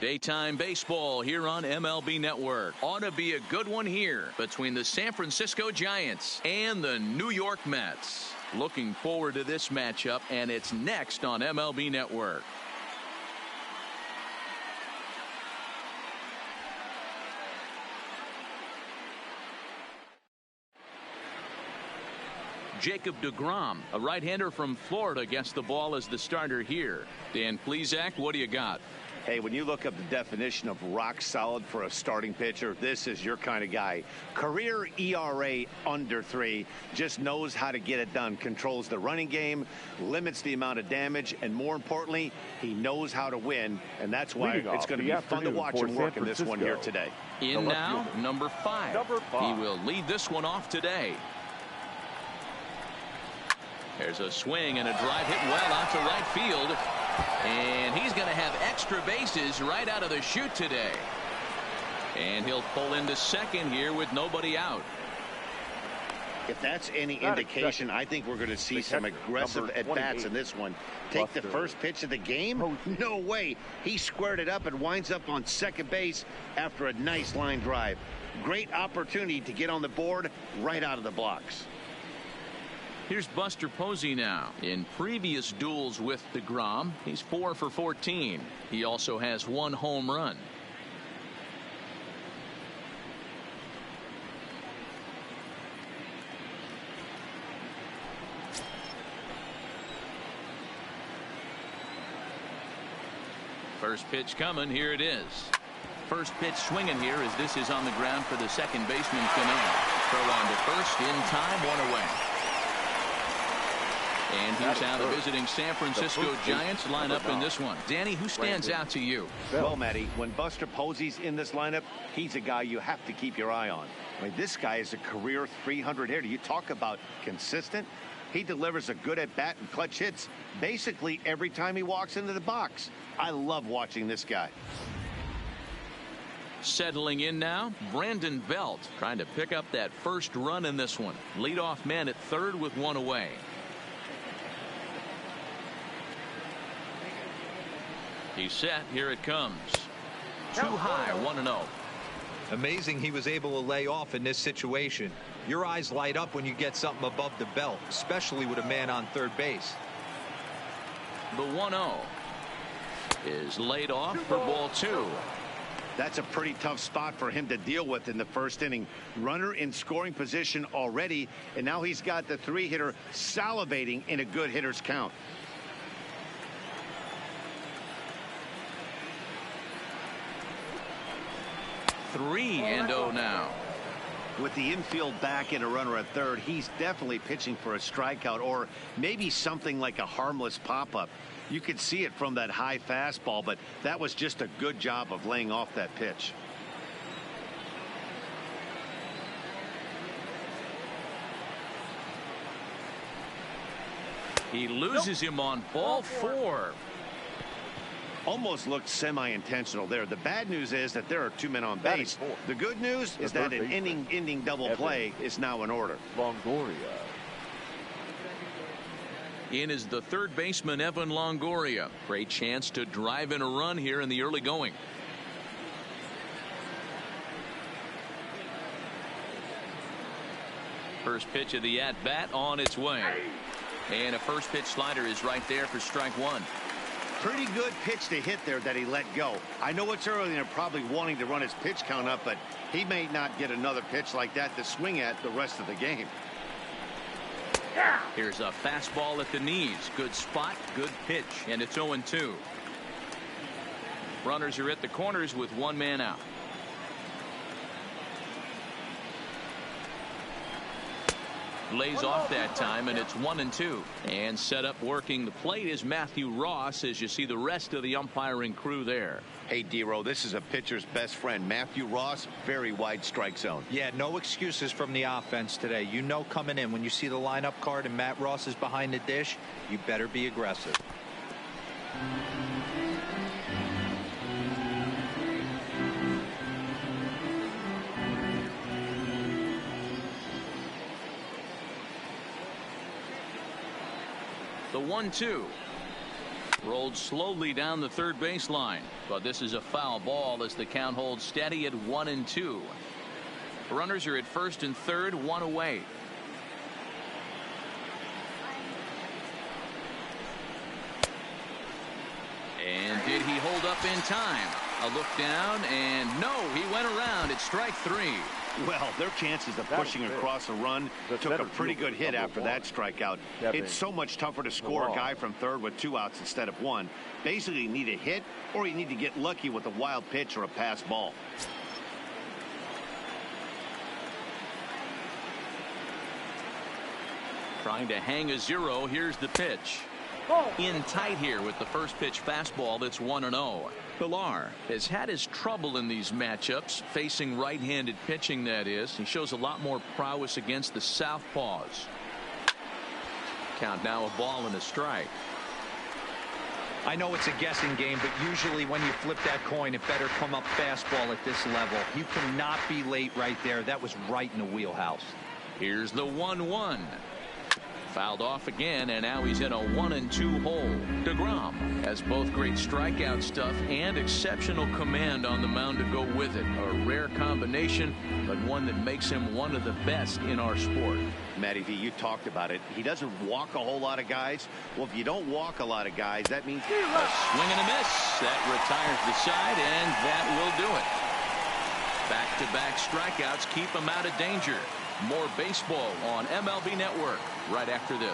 Daytime baseball here on MLB Network. Ought to be a good one here between the San Francisco Giants and the New York Mets. Looking forward to this matchup, and it's next on MLB Network. Jacob deGrom, a right-hander from Florida, gets the ball as the starter here. Dan Plesac, what do you got? Hey, when you look up the definition of rock solid for a starting pitcher, this is your kind of guy. Career ERA under 3, just knows how to get it done, controls the running game, limits the amount of damage, and more importantly, he knows how to win, and that's why it's going to be fun to watch him work in this one here today. In now, number 5. He will lead this one off today. There's a swing and a drive hit well out to right field. And he's going to have extra bases right out of the chute today. And he'll pull into second here with nobody out. If that's any indication, I think we're going to see some aggressive at-bats in this one. Take the first pitch of the game? No way. He squared it up and winds up on second base after a nice line drive. Great opportunity to get on the board right out of the blocks. Here's Buster Posey now. In previous duels with deGrom, he's 4 for 14. He also has 1 home run. First pitch coming. Here it is. First pitch swinging here as this is on the ground for the second baseman, Cano. Throw on to first in time, 1 away. And here's how the visiting San Francisco Giants line up in this one. Danny, who stands out to you? Well, Matty, when Buster Posey's in this lineup, he's a guy you have to keep your eye on. I mean, this guy is a career 300 hitter. You talk about consistent. He delivers a good at-bat and clutch hits basically every time he walks into the box. I love watching this guy. Settling in now, Brandon Belt trying to pick up that first run in this one. Leadoff man at third with 1 away. He's set. Here it comes. Too high, 1-0. Amazing he was able to lay off in this situation. Your eyes light up when you get something above the belt, especially with a man on third base. The 1-0 is laid off for ball 2. That's a pretty tough spot for him to deal with in the first inning. Runner in scoring position already, and now he's got the 3-hitter salivating in a good hitter's count. Three and 0 now. With the infield back and a runner at third, he's definitely pitching for a strikeout or maybe something like a harmless pop-up. You could see it from that high fastball, but that was just a good job of laying off that pitch. He loses him on ball 4. Almost looked semi-intentional there. The bad news is that there are 2 men on base. The good news is that an inning-ending double play is now in order. Longoria. In is the third baseman, Evan Longoria. Great chance to drive in a run here in the early going. First pitch of the at-bat on its way. And a first pitch slider is right there for strike 1. Pretty good pitch to hit there that he let go. I know it's early and they're probably wanting to run his pitch count up, but he may not get another pitch like that to swing at the rest of the game. Here's a fastball at the knees. Good spot, good pitch, and it's 0-2. Runners are at the corners with 1 man out. Lays off that time, and it's 1-2. And set up working the plate is Matthew Ross as you see the rest of the umpiring crew there. Hey, D-Row, this is a pitcher's best friend. Matthew Ross, very wide strike zone. Yeah, no excuses from the offense today. You know coming in when you see the lineup card and Matt Ross is behind the dish, you better be aggressive. The 1-2. Rolled slowly down the third baseline, but this is a foul ball as the count holds steady at 1-2. Runners are at first and third, one away. And did he hold up in time? A look down, and no, he went around at strike three. Well, their chances of pushing across a run took a pretty good hit after that strikeout. It's so much tougher to score a guy from third with 2 outs instead of 1. Basically, you need a hit or you need to get lucky with a wild pitch or a pass ball. Trying to hang a 0. Here's the pitch. In tight here with the first pitch fastball that's 1-0. Pilar has had his trouble in these matchups, facing right-handed pitching, that is. He shows a lot more prowess against the southpaws. Count now, a ball and a strike. I know it's a guessing game, but usually when you flip that coin, it better come up fastball at this level. You cannot be late right there. That was right in the wheelhouse. Here's the 1-1. Fouled off again, and now he's in a 1-2 hole. DeGrom has both great strikeout stuff and exceptional command on the mound to go with it. A rare combination, but one that makes him one of the best in our sport. Matty V, you talked about it. He doesn't walk a whole lot of guys. Well, if you don't walk a lot of guys, that means a swing and a miss. That retires the side, and that will do it. Back-to-back strikeouts keep him out of danger. More baseball on MLB Network right after this.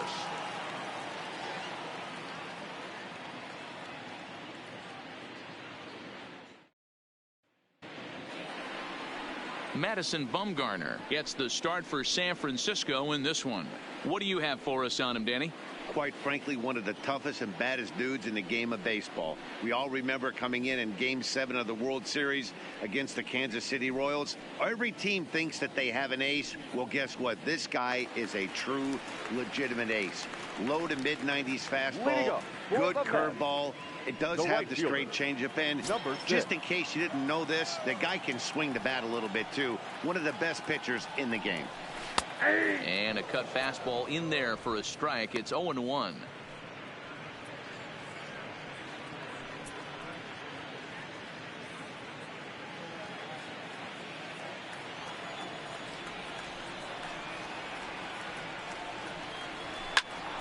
Madison Bumgarner gets the start for San Francisco in this one. What do you have for us on him, Danny? Quite frankly, one of the toughest and baddest dudes in the game of baseball. We all remember coming in Game 7 of the World Series against the Kansas City Royals. Every team thinks that they have an ace. Well, guess what? This guy is a true, legitimate ace. Low to mid-90s fastball, good curveball. It does have the straight changeup, and just in case you didn't know this, the guy can swing the bat a little bit too. One of the best pitchers in the game. And a cut fastball in there for a strike. It's 0-1.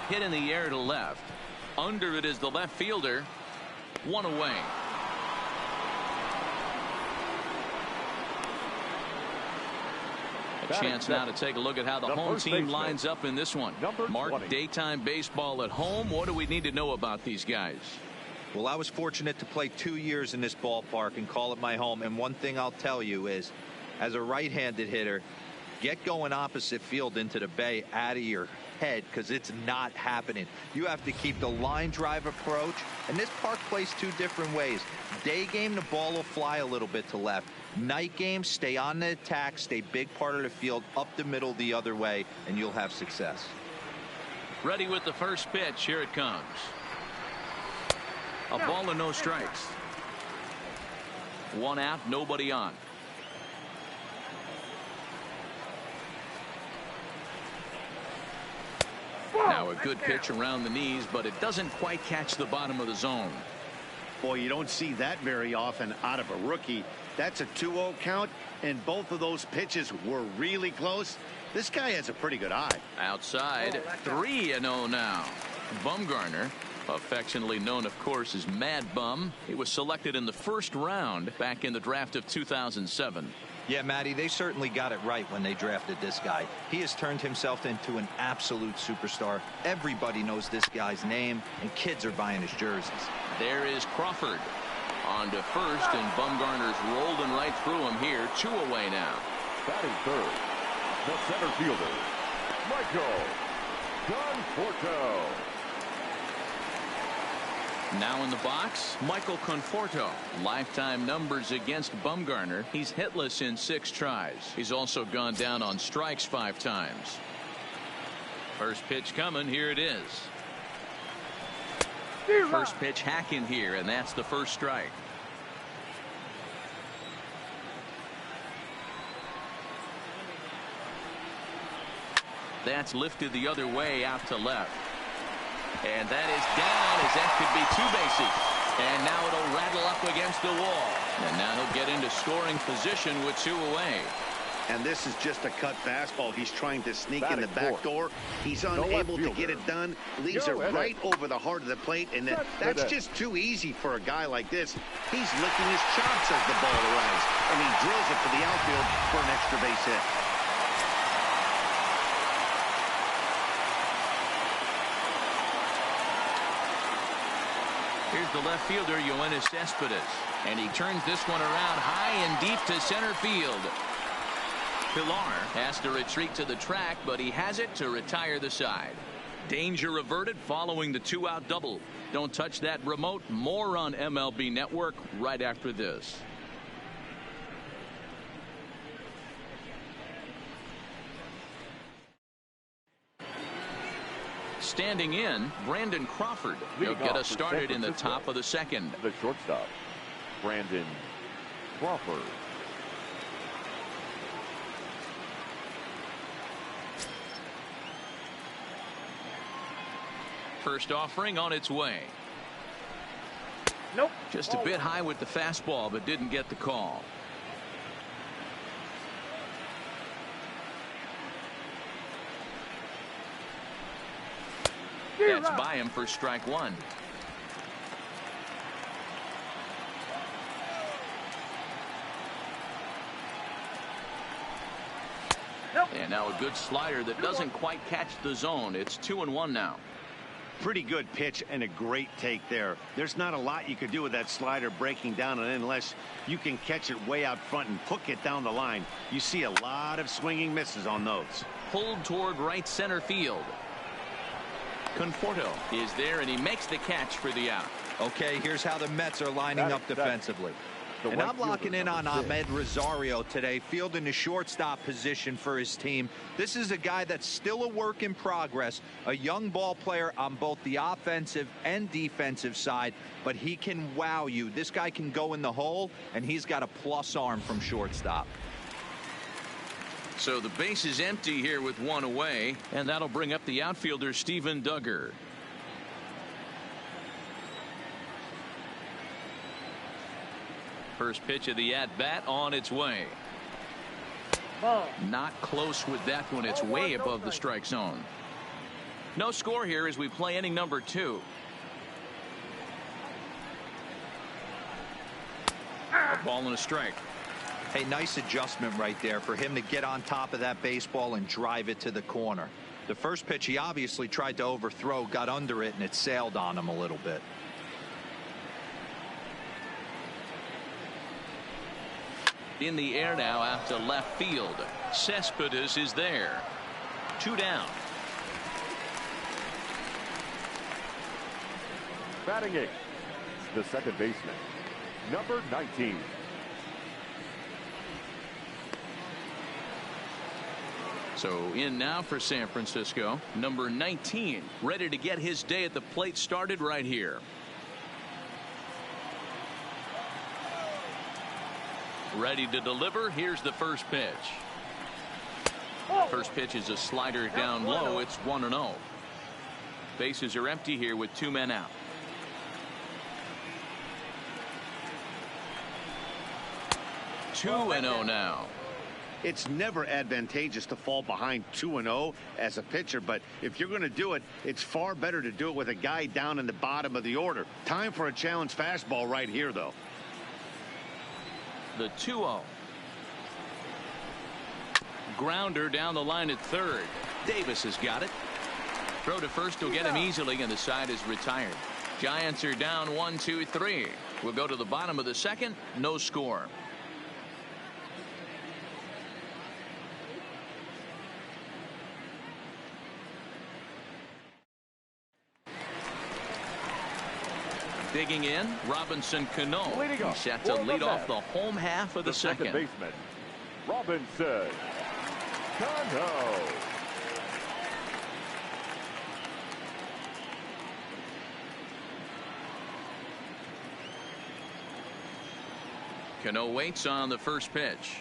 Hit in the air to left. Under it is the left fielder. One away. A chance now to take a look at how the home team lines up in this one. Mark, daytime baseball at home. What do we need to know about these guys? Well, I was fortunate to play 2 years in this ballpark and call it my home. And one thing I'll tell you is, as a right-handed hitter, get going opposite field into the bay out of your head, because it's not happening. You have to keep the line drive approach, and this park plays 2 different ways. Day game, the ball will fly a little bit to left. Night game, stay on the attack, stay big part of the field, up the middle the other way, and you'll have success. Ready with the first pitch. Here it comes. A ball and no strikes. 1 out, nobody on. Now a good pitch around the knees, but it doesn't quite catch the bottom of the zone. Boy, you don't see that very often out of a rookie. That's a 2-0 count, and both of those pitches were really close. This guy has a pretty good eye. Outside, 3-0 now. Bumgarner, affectionately known, of course, as Mad Bum. He was selected in the first round back in the draft of 2007. Yeah, Matty, they certainly got it right when they drafted this guy. He has turned himself into an absolute superstar. Everybody knows this guy's name, and kids are buying his jerseys. There is Crawford on to first, and Bumgarner's rolling right through him here. 2 away now. Batting third, the center fielder, Michael Conforto. Now in the box, Michael Conforto. Lifetime numbers against Bumgarner. He's hitless in 6 tries. He's also gone down on strikes 5 times. First pitch coming. Here it is. First pitch hacking here, and that's the first strike. That's lifted the other way out to left. And that is down, as that could be 2 bases. And now it'll rattle up against the wall. And now he'll get into scoring position with 2 away. And this is just a cut fastball. He's trying to sneak in the back door. He's unable to get it done. Leaves it right over the heart of the plate. And that's just too easy for a guy like this. He's licking his chops as the ball arrives. And he drills it to the outfield for an extra base hit. Here's the left fielder, Yoenis Cespedes. And he turns this one around high and deep to center field. Pilar has to retreat to the track, but he has it to retire the side. Danger averted following the 2-out double. Don't touch that remote. More on MLB Network right after this. Standing in, Brandon Crawford. He'll get us started in the top of the second. The shortstop, Brandon Crawford. First offering on its way. Nope. Just a bit high with the fastball, but didn't get the call. That's by him for strike 1. Nope. And now a good slider that doesn't quite catch the zone. It's 2-1 now. Pretty good pitch and a great take there. There's not a lot you could do with that slider breaking down, and unless you can catch it way out front and hook it down the line, you see a lot of swinging misses on those. Pulled toward right center field. Conforto is there, and he makes the catch for the out. Okay, here's how the Mets are lining up defensively. And I'm locking in on Ahmed Rosario today, fielding the shortstop position for his team. This is a guy that's still a work in progress, a young ball player on both the offensive and defensive side, but he can wow you. This guy can go in the hole, and he's got a plus arm from shortstop. So the base is empty here with 1 away, and that'll bring up the outfielder Steven Duggar. First pitch of the at-bat on its way. Ball. Not close with that one. It's way above the strike zone. No score here as we play inning number 2. A ball and a strike. Hey, nice adjustment right there for him to get on top of that baseball and drive it to the corner. The first pitch he obviously tried to overthrow, got under it, and it sailed on him a little bit. In the air now out to left field. Cespedes is there. 2 down. Batting 8th, the second baseman, number 19. So in now for San Francisco, number 19, ready to get his day at the plate started right here. Ready to deliver. Here's the first pitch. First pitch is a slider down low. It's 1-0. Bases are empty here with 2 men out. Two and 0 now. It's never advantageous to fall behind 2-0 as a pitcher, but if you're going to do it, it's far better to do it with a guy down in the bottom of the order. Time for a challenge fastball right here, though. The 2-0. Grounder down the line at third. Davis has got it. Throw to first will get him easily, and the side is retired. Giants are down 1-2-3. We'll go to the bottom of the second. No score. Digging in, Robinson Cano. He's set to lead off the home half of the second. Baseman, Robinson Cano. Cano waits on the first pitch.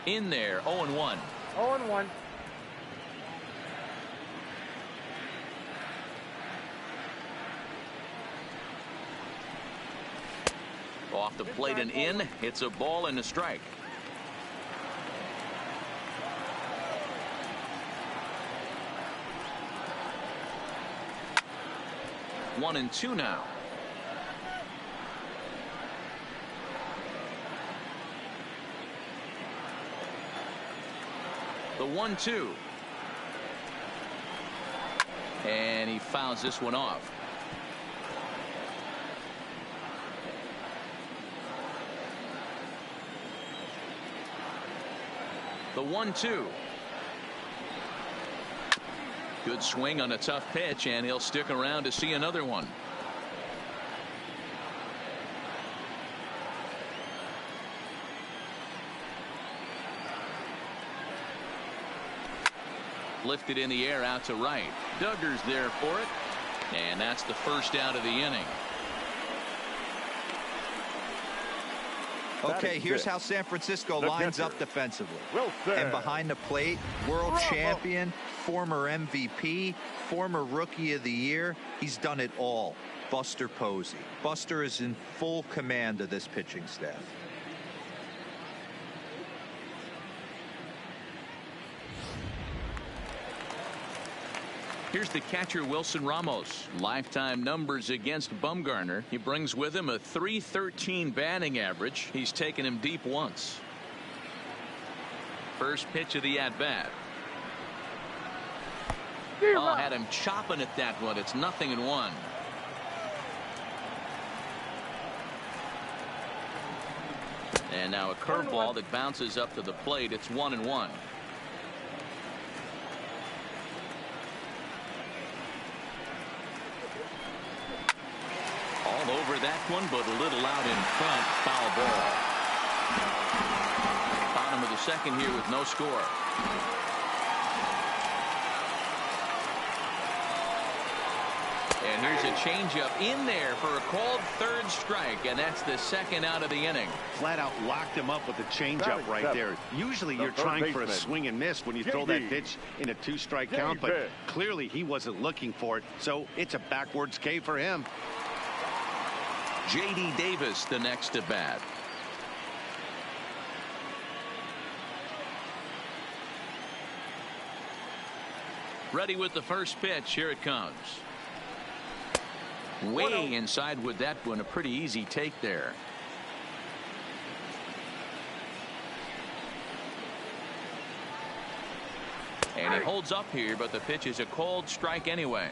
In there, 0-1. 0-1. Off the plate and in. It's a ball and a strike. One and two now. The 1-2. And he fouls this one off. The 1-2. Good swing on a tough pitch, and he'll stick around to see another one. Lifted in the air out to right. Duggar's there for it. And that's the first out of the inning. Okay, here's how San Francisco lines up defensively. And behind the plate, world champion, former MVP, former Rookie of the Year. He's done it all. Buster Posey. Buster is in full command of this pitching staff. Here's the catcher, Wilson Ramos. Lifetime numbers against Bumgarner. He brings with him a .313 batting average. He's taken him deep once. First pitch of the at-bat. Oh, had him chopping at that one. It's 0-1. And now a curveball that bounces up to the plate. It's 1-1. All over that one, but a little out in front. Foul ball. Bottom of the second here with no score. And here's a changeup in there for a called third strike, and that's the second out of the inning. Flat out locked him up with a changeup right there. Usually you're trying for a swing and miss when you throw that pitch in a two-strike count, but clearly he wasn't looking for it, so it's a backwards K for him. J.D. Davis the next to bat. Ready with the first pitch. Here it comes. Way inside with that one. A pretty easy take there. And he holds up here, but the pitch is a called strike anyway.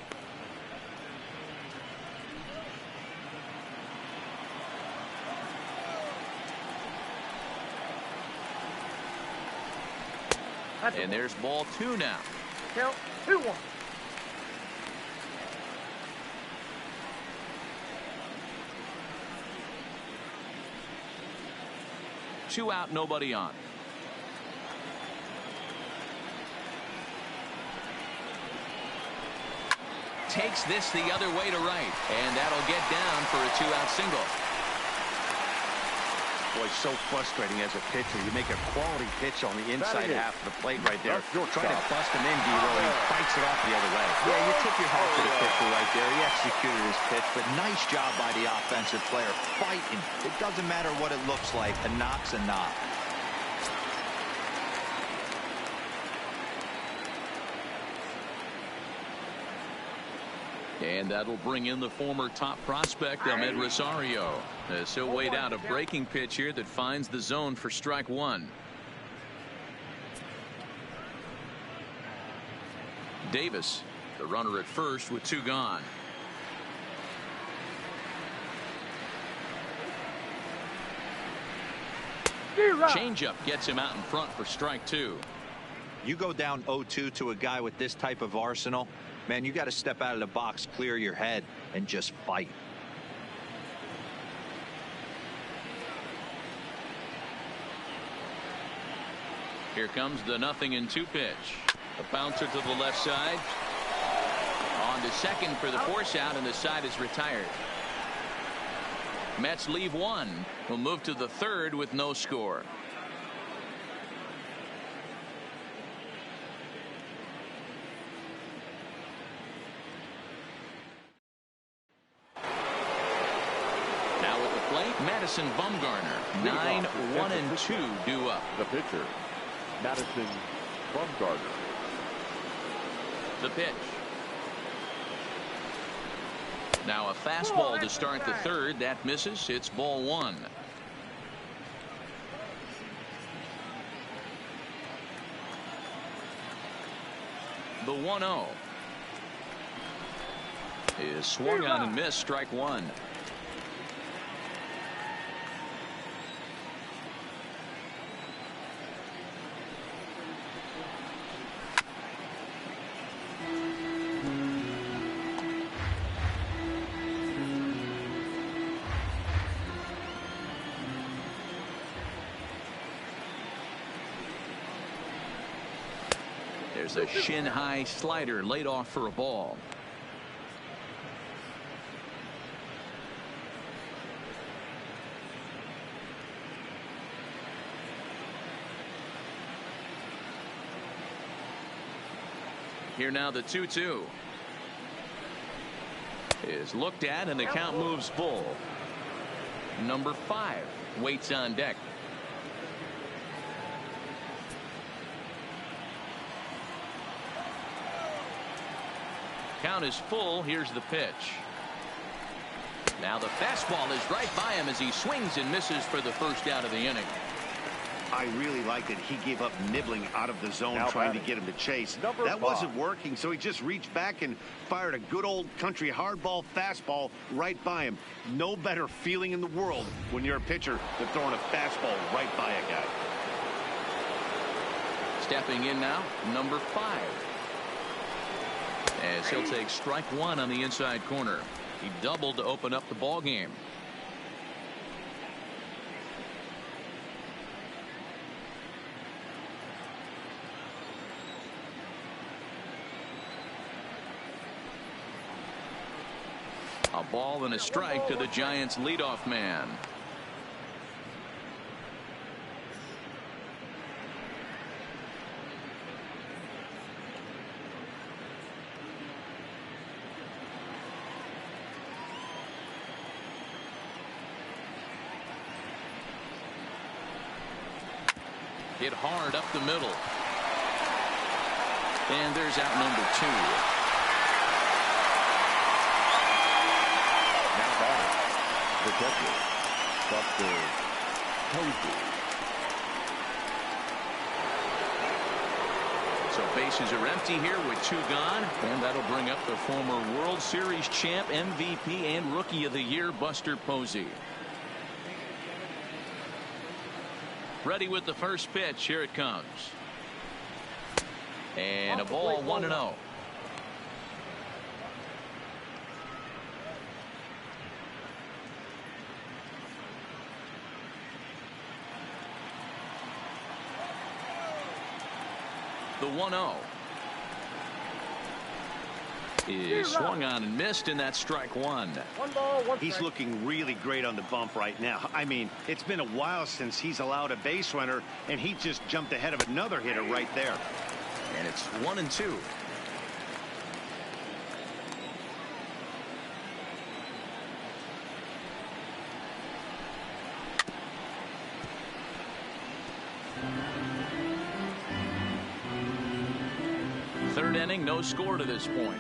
And there's ball 2 now. Count 2-1. Two out, nobody on. Takes this the other way to right, and that'll get down for a 2-out single. Boy, so frustrating as a pitcher. You make a quality pitch on the inside half of the plate right there. Try to bust him in, D-Roll. He fights it off the other way. Yeah, you took your hat to the pitcher right there. He executed his pitch, but nice job by the offensive player. Fighting. It doesn't matter what it looks like. A knock's a knock. And that'll bring in the former top prospect, Amed Rosario, as he'll wait out a breaking pitch here that finds the zone for strike 1. Davis, the runner at first with 2 gone. Changeup gets him out in front for strike 2. You go down 0-2 to a guy with this type of arsenal, man, you got to step out of the box, clear your head, and just fight. Here comes the 0-2 pitch. A bouncer to the left side. On to second for the force out, and the side is retired. Mets leave 1. Will move to the 3rd with no score. at the plate, Madison Bumgarner. 9-1-2 due up. The pitcher, Madison Bumgarner. The pitch. Now a fastball to start the third. That misses. It's ball one. The 1-0 is swung on and missed. Strike one. There's a shin-high slider laid off for a ball. Here now the 2-2 is looked at and the count moves full. Number 5 waits on deck. Count is full. Here's the pitch. Now the fastball is right by him as he swings and misses for the first out of the inning. I really liked it. He gave up nibbling out of the zone, Now trying batting. to get him to chase. Number That 5. wasn't working, so he just reached back and fired a good old country hardball fastball right by him. No better feeling in the world when you're a pitcher than throwing a fastball right by a guy. Stepping in now, number 5. As he'll take strike one on the inside corner. He doubled to open up the ball game. A ball and a strike to the Giants leadoff man. Hit hard up the middle. And there's out number 2. Now batting, the catcher, Buster Posey. So bases are empty here with 2 gone. And that'll bring up the former World Series champ, MVP, and Rookie of the Year, Buster Posey. Ready with the first pitch. Here it comes. And a ball, 1-0. The 1-0 is swung on and missed, and that's strike one. 1 ball, 1 He's strike. looking really great on the bump right now. I mean, it's been a while since he's allowed a base runner, and he just jumped ahead of another hitter right there. And it's 1-2. Third inning, no score to this point.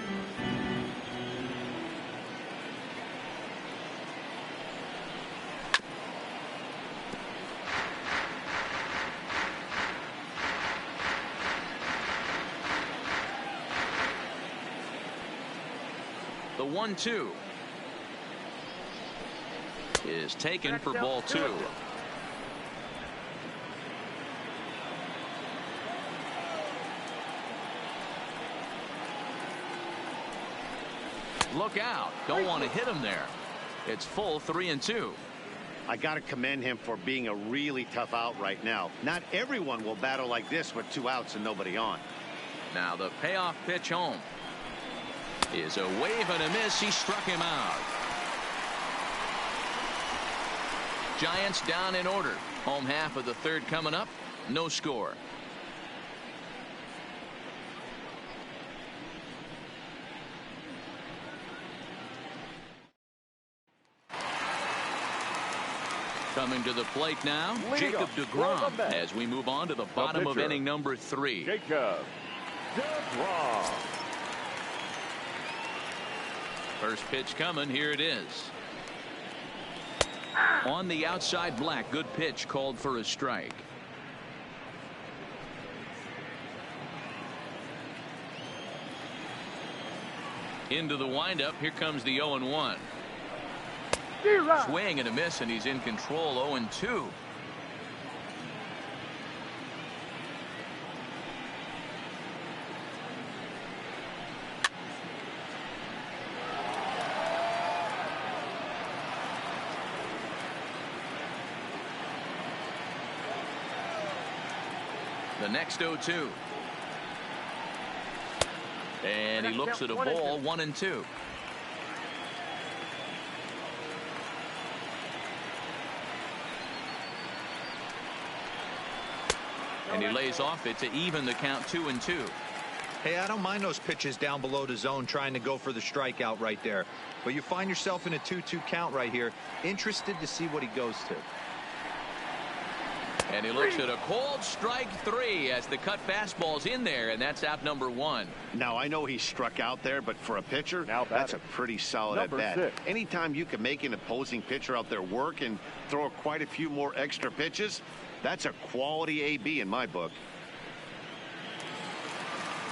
The 1-2 is taken for ball 2. Look out. Don't want to hit him there. It's full 3-2. I got to commend him for being a really tough out right now. Not everyone will battle like this with 2 outs and nobody on. Now the payoff pitch home is a wave and a miss. He struck him out. Giants down in order. Home half of the third coming up. No score. Coming to the plate now, Jacob deGrom, as we move on to the bottom of inning number 3. Jacob deGrom. First pitch coming. Here it is. On the outside, Black. Good pitch, called for a strike. Into the windup. Here comes the 0-1. Swing and a miss, and he's in control. 0-2. The next 0-2. And he looks at a ball. 1-2. And he lays off it to even the count. 2-2. Hey, I don't mind those pitches down below the zone trying to go for the strikeout right there. But you find yourself in a 2-2 count right here. Interested to see what he goes to. And he looks at a cold strike 3 as the cut fastball's in there, and that's out number 1. Now, I know he struck out there, but for a pitcher, Now that's a pretty solid at-bat. 6. Anytime you can make an opposing pitcher out there work and throw quite a few more extra pitches, that's a quality AB in my book.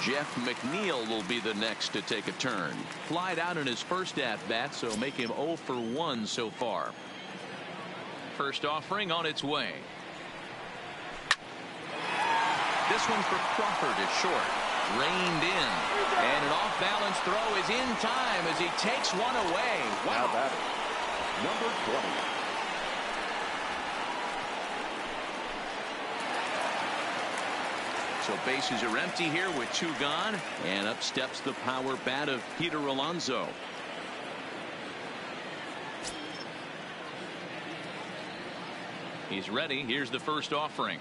Jeff McNeil will be the next to take a turn. Flied out in his first at-bat, so make him 0 for 1 so far. First offering on its way. This one for Crawford is short. Reined in. And an off-balance throw is in time as he takes one away. Wow. Now batting, number 20. So bases are empty here with 2 gone. And up steps the power bat of Peter Alonso. He's ready. Here's the first offering.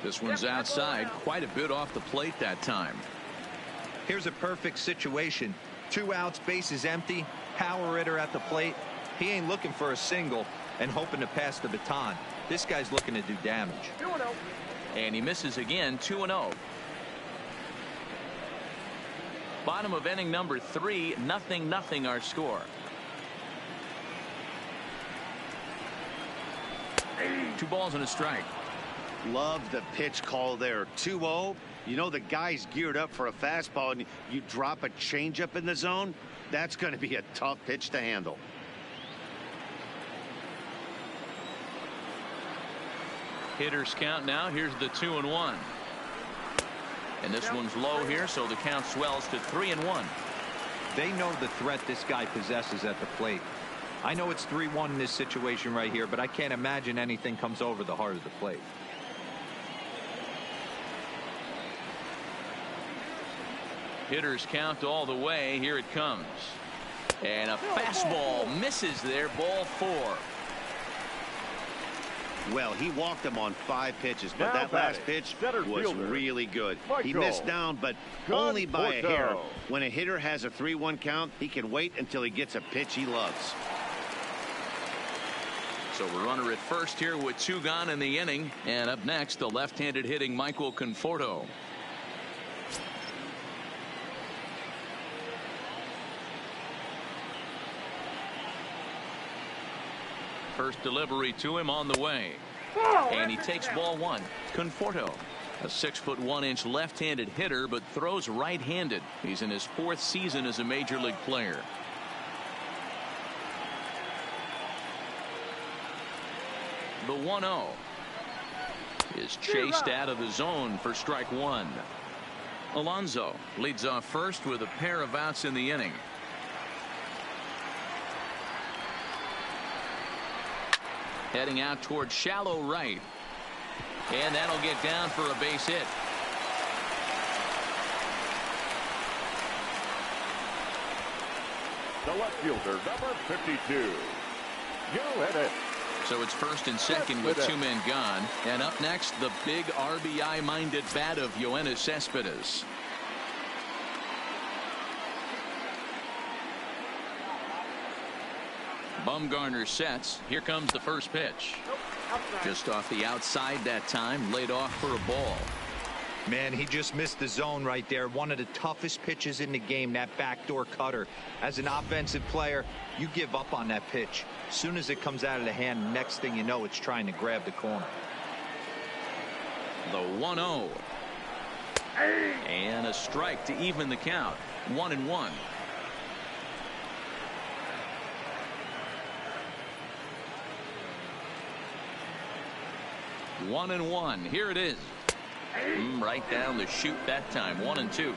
This one's outside, quite a bit off the plate that time. Here's a perfect situation. 2 outs, bases empty, power hitter at the plate. He ain't looking for a single and hoping to pass the baton. This guy's looking to do damage. 2-0. And he misses again. 2-0. Bottom of inning number 3. 0-0 our score. 2 balls and a strike. Love the pitch call there. 2-0. You know the guy's geared up for a fastball, and you drop a changeup in the zone. That's going to be a tough pitch to handle. Hitters count now. Here's the 2-1. And this one's low here, so the count swells to 3-1. They know the threat this guy possesses at the plate. I know it's 3-1 in this situation right here, but I can't imagine anything comes over the heart of the plate. Hitters count all the way. Here it comes. And a fastball misses there. Ball 4. Well, he walked him on 5 pitches, but Now that last batting, pitch center was fielder, really good. He Michael missed down, but only by a hair. Conforto. When a hitter has a 3-1 count, he can wait until he gets a pitch he loves. So we're runner at first here with 2 gone in the inning. And up next, the left-handed hitting Michael Conforto. First delivery to him on the way. And he takes ball 1. Conforto, a 6'1" left-handed hitter, but throws right-handed. He's in his 4th season as a major league player. The 1-0 is chased out of the zone for strike 1. Alonso leads off first with a pair of outs in the inning. Heading out towards shallow right. And that'll get down for a base hit. The left fielder, number 52. Yoenis. So it's first and second with 2 men gone. And up next, the big RBI-minded bat of Yoenis Cespedes. Bumgarner sets. Here comes the first pitch. Outside. Just off the outside that time, laid off for a ball. Man, he just missed the zone right there. One of the toughest pitches in the game, that backdoor cutter. As an offensive player, you give up on that pitch. As soon as it comes out of the hand, next thing you know, it's trying to grab the corner. The 1-0. And a strike to even the count. 1-1. One and one. Here it is. Right down the chute that time. 1-2.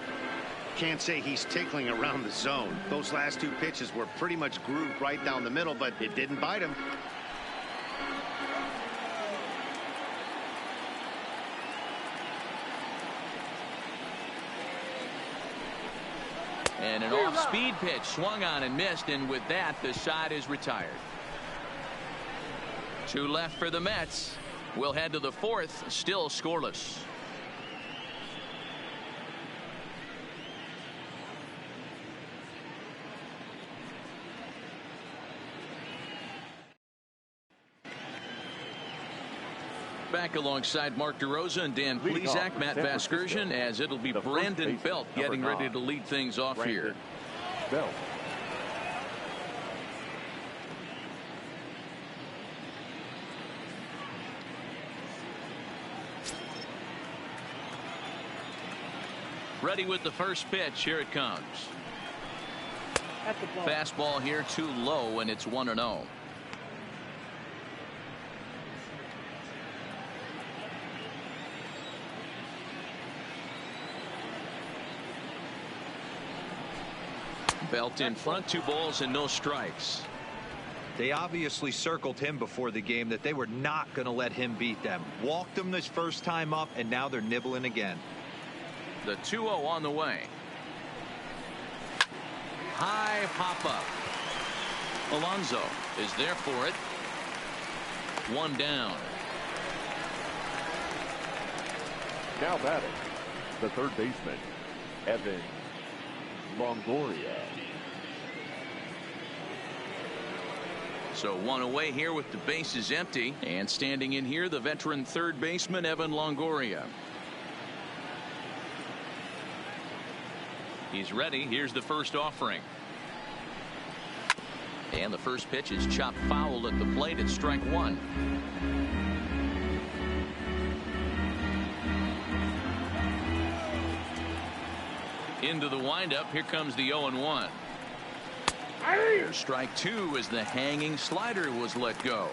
Can't say he's tickling around the zone. Those last two pitches were pretty much grooved right down the middle, but it didn't bite him. And an off-speed pitch swung on and missed, and with that, the side is retired. 2 left for the Mets. We'll head to the 4th, still scoreless. Back alongside Mark DeRosa and Dan Plesac, Matt Vasgersian, as it'll be Brandon Belt getting ready to lead things off here. Belt. Ready with the first pitch. Here it comes. That's the ball. Fastball here too low, and it's 1-0. Belt in front, 2 balls and no strikes. They obviously circled him before the game that they were not going to let him beat them. Walked him this first time up, and now they're nibbling again. The 2-0 on the way. High pop up. Alonso is there for it. 1 down. Now batting, the third baseman, Evan Longoria. So 1 away here with the bases empty, and standing in here, the veteran third baseman Evan Longoria. He's ready. Here's the first offering. And the first pitch is chopped foul at the plate. It's strike 1. Into the windup. Here comes the 0-1. Here's strike 2 as the hanging slider was let go.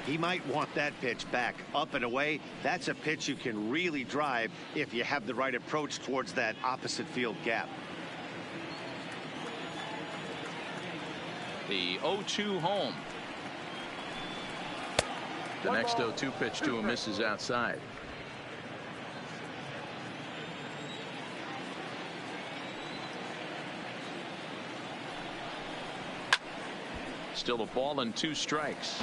He might want that pitch back. Up and away, that's a pitch you can really drive if you have the right approach towards that opposite field gap. The 0-2 home. The next 0-2 pitch to him misses outside. Still a ball and 2 strikes.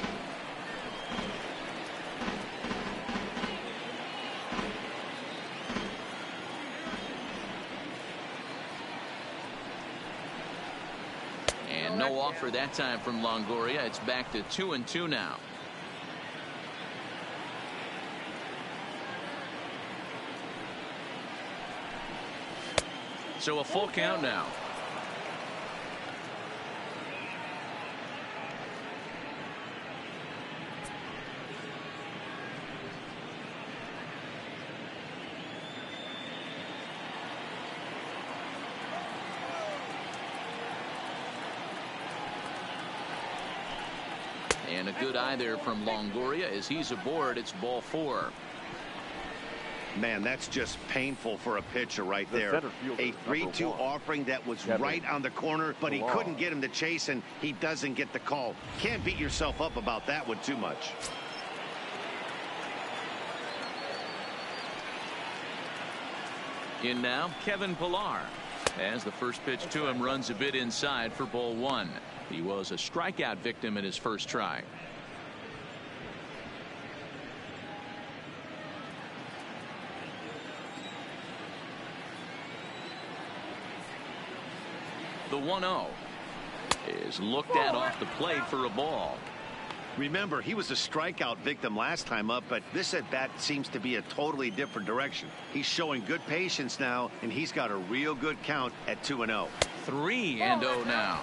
And no offer that time from Longoria. It's back to 2-2 now. So a full count now. And a good eye there from Longoria as he's aboard. It's ball 4. Man, that's just painful for a pitcher right The there. center fielder, A 3-2 number 1, offering that was Kevin right on the corner, but he Pillar. couldn't get him to chase, and he doesn't get the call. Can't beat yourself up about that one too much. In now, Kevin Pillar. As the first pitch to him runs a bit inside for ball 1. He was a strikeout victim in his first try. The 1-0. is looked at off the plate for a ball. Remember, he was a strikeout victim last time up, but this at-bat seems to be a totally different direction. He's showing good patience now, and he's got a real good count at 2-0. 3-0 now.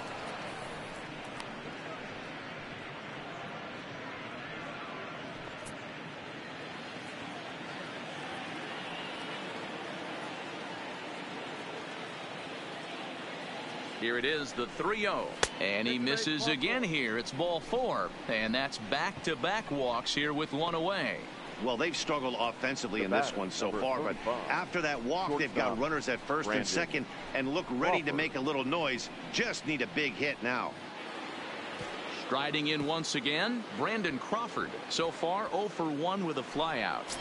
Here it is, the 3-0, and he misses again here. It's ball 4, and that's back-to-back walks here with one away. Well, they've struggled offensively in this one so far, but after that walk, they've got runners at first and second and look ready to make a little noise. Just need a big hit now. Striding in once again, Brandon Crawford. So far 0 for 1 with a flyout.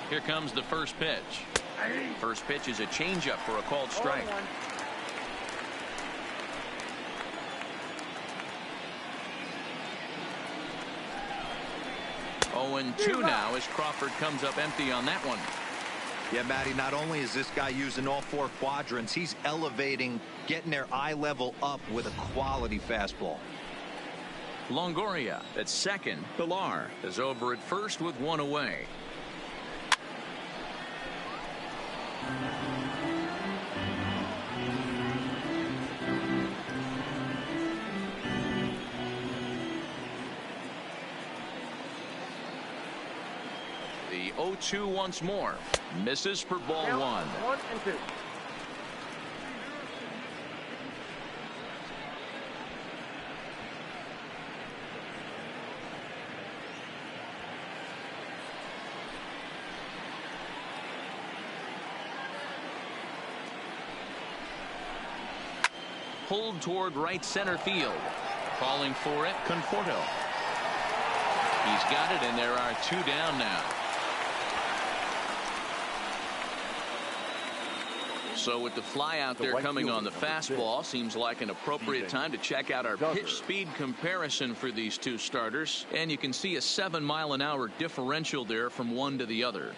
Here comes the first pitch. First pitch is a changeup for a called strike. 0-2 now as Crawford comes up empty on that one. Yeah, Matty, not only is this guy using all 4 quadrants, he's elevating, getting their eye level up with a quality fastball. Longoria at second. Pilar is over at first with one away. The 0-2 once more. Misses for ball 1. 1 and 2. Pulled toward right center field. Calling for it, Conforto. He's got it, and there are 2 down now. So with the fly out there coming on the fastball, seems like an appropriate time to check out our pitch speed comparison for these 2 starters. And you can see a 7-mile-an-hour differential there from one to the other.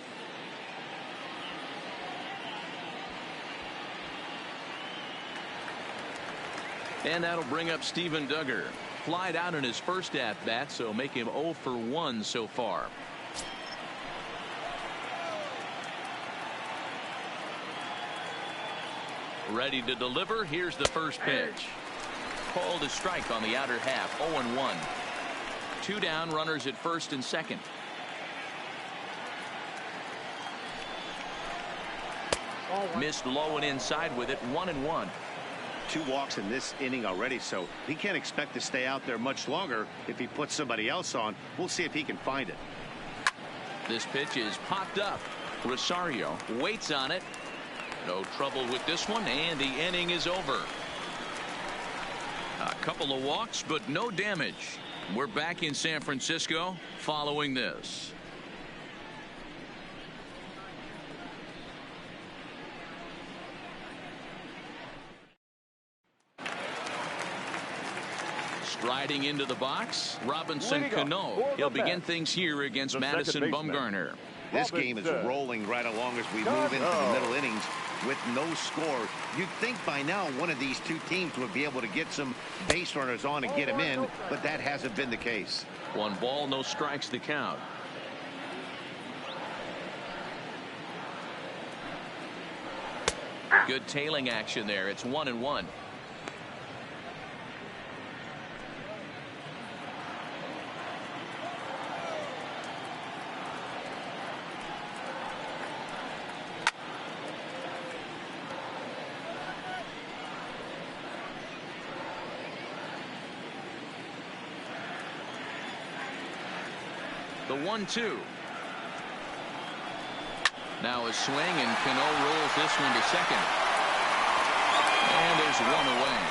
And that'll bring up Steven Duggar. Flied out in his first at-bat, so make him 0 for 1 so far. Ready to deliver. Here's the first pitch. Called a strike on the outer half. 0-1. 2 down, runners at first and second. Missed low and inside with it. 1-1. 2 walks in this inning already, so he can't expect to stay out there much longer. If he puts somebody else on, we'll see if he can find it. This pitch is popped up. Rosario waits on it. No trouble with this one, and the inning is over. A couple of walks, but no damage. We're back in San Francisco following this. Striding into the box, Robinson Cano. He'll begin things here against Madison Bumgarner. This game is rolling right along as we move into the middle innings with no score. You'd think by now one of these 2 teams would be able to get some base runners on and get them in, but that hasn't been the case. 1 ball, no strikes to count. Good tailing action there. It's 1-1. The 1-2. Now a swing, and Cano rolls this one to second. And there's 1 away.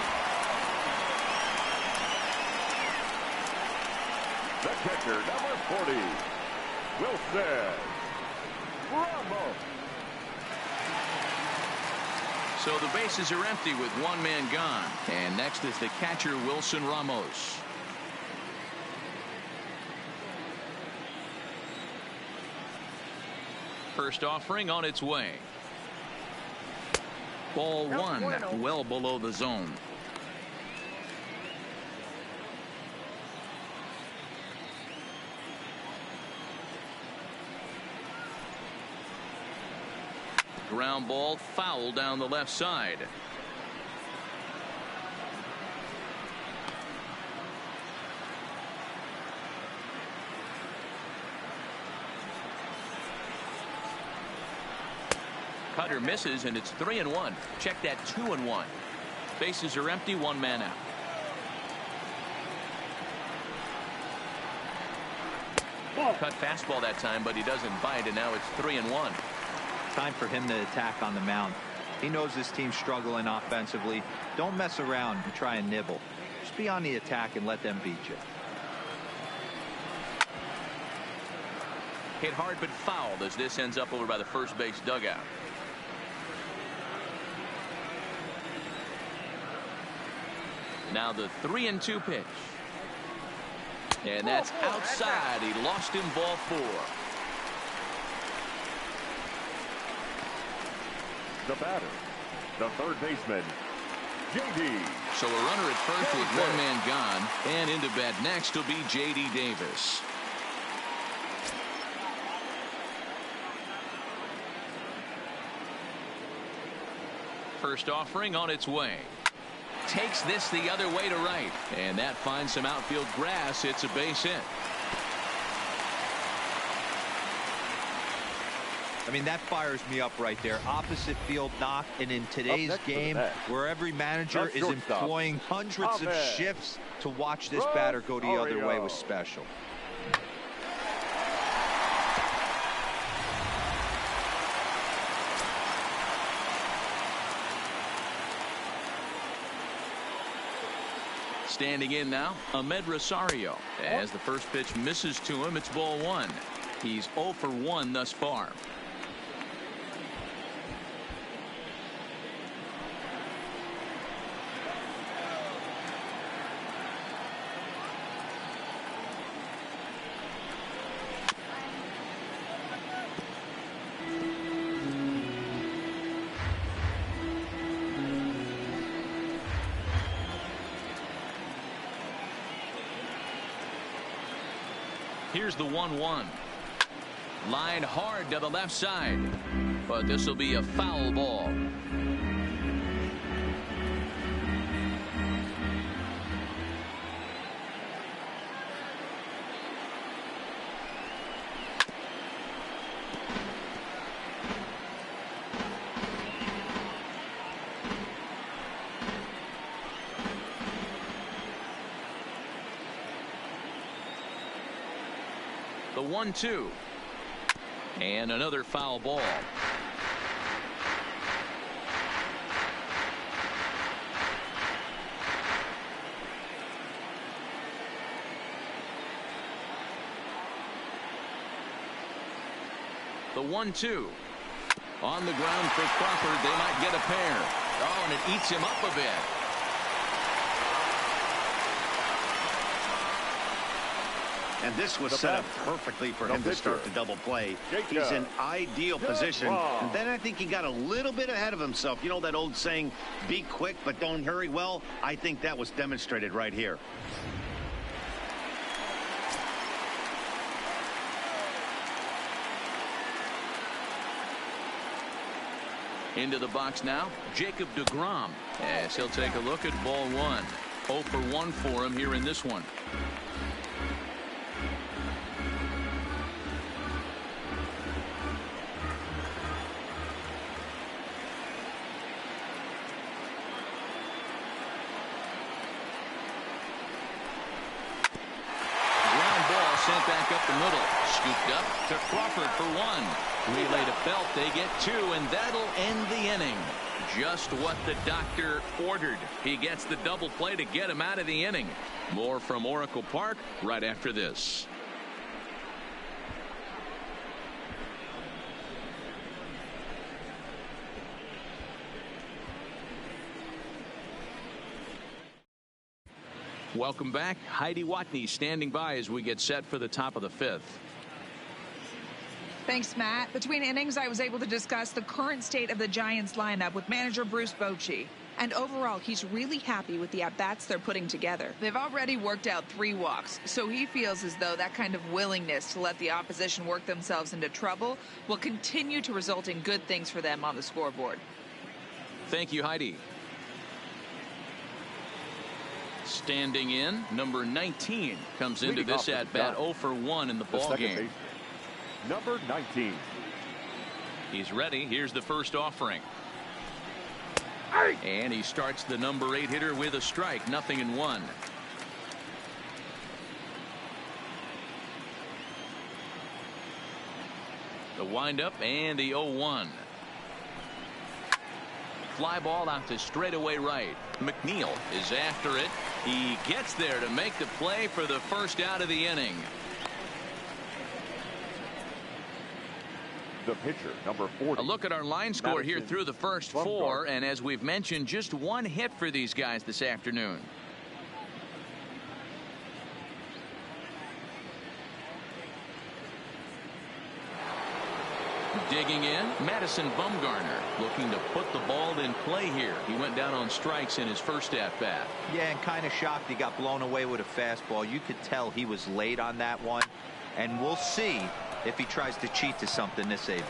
The catcher, number 40, Wilson Ramos. So the bases are empty with 1 man gone. And next is the catcher, Wilson Ramos. First offering on its way. Ball one, well below the zone. Ground ball, foul down the left side. Cutter misses, and it's 3-1. Check that, 2-1. Bases are empty, one man out. Cut fastball that time, but he doesn't bite, and now it's 3-1. Time for him to attack on the mound. He knows his team's struggling offensively. Don't mess around and try and nibble. Just be on the attack and let them beat you. Hit hard but fouled as this ends up over by the first base dugout. Now the 3-2 pitch. And that's outside. He lost him, ball four. The batter, the third baseman, J.D. So a runner at first with one man gone, and into bat next will be J.D. Davis. First offering on its way. Takes this the other way to right, and that finds some outfield grass. It's a base hit. I mean, that fires me up right there. Opposite field knock, and in today's game, where every manager is employing hundreds of shifts to watch this batter go the other way was special. Standing in now, Ahmed Rosario. As the first pitch misses to him, it's ball one. He's 0 for 1 thus far. Here's the 1-1. Line hard to the left side, but this will be a foul ball. The 1-2. And another foul ball. The 1-2. On the ground for Crawford. They might get a pair. Oh, and it eats him up a bit. And this was set up perfectly for him to start the double play. He's in ideal position. And then I think he got a little bit ahead of himself. You know that old saying, be quick but don't hurry? Well, I think that was demonstrated right here. Into the box now, Jacob deGrom, as he'll take a look at ball one. 0 for 1 for him here in this one. Sent back up the middle. Scooped up to Crawford for 1. Relay to Belt. They get 2, and that'll end the inning. Just what the doctor ordered. He gets the double play to get him out of the inning. More from Oracle Park right after this. Welcome back. Heidi Watney standing by as we get set for the top of the 5th. Thanks, Matt. Between innings, I was able to discuss the current state of the Giants lineup with manager Bruce Bochy. And overall, he's really happy with the at-bats they're putting together. They've already worked out 3 walks, so he feels as though that kind of willingness to let the opposition work themselves into trouble will continue to result in good things for them on the scoreboard. Thank you, Heidi. Standing in, number 19 comes into this at-bat 0 for 1 in the ball game. Number 19. He's ready. Here's the first offering. And he starts the number 8 hitter with a strike. 0-1. The windup and the 0-1. Fly ball out to straightaway right. McNeil is after it. He gets there to make the play for the first out of the inning. The pitcher, number 40. A look at our line score here through the first 4, and as we've mentioned, just 1 hit for these guys this afternoon. Digging in, Madison Bumgarner looking to put the ball in play here. He went down on strikes in his first at-bat. Yeah, and kind of shocked he got blown away with a fastball. You could tell he was late on that one, and we'll see if he tries to cheat to something this AB.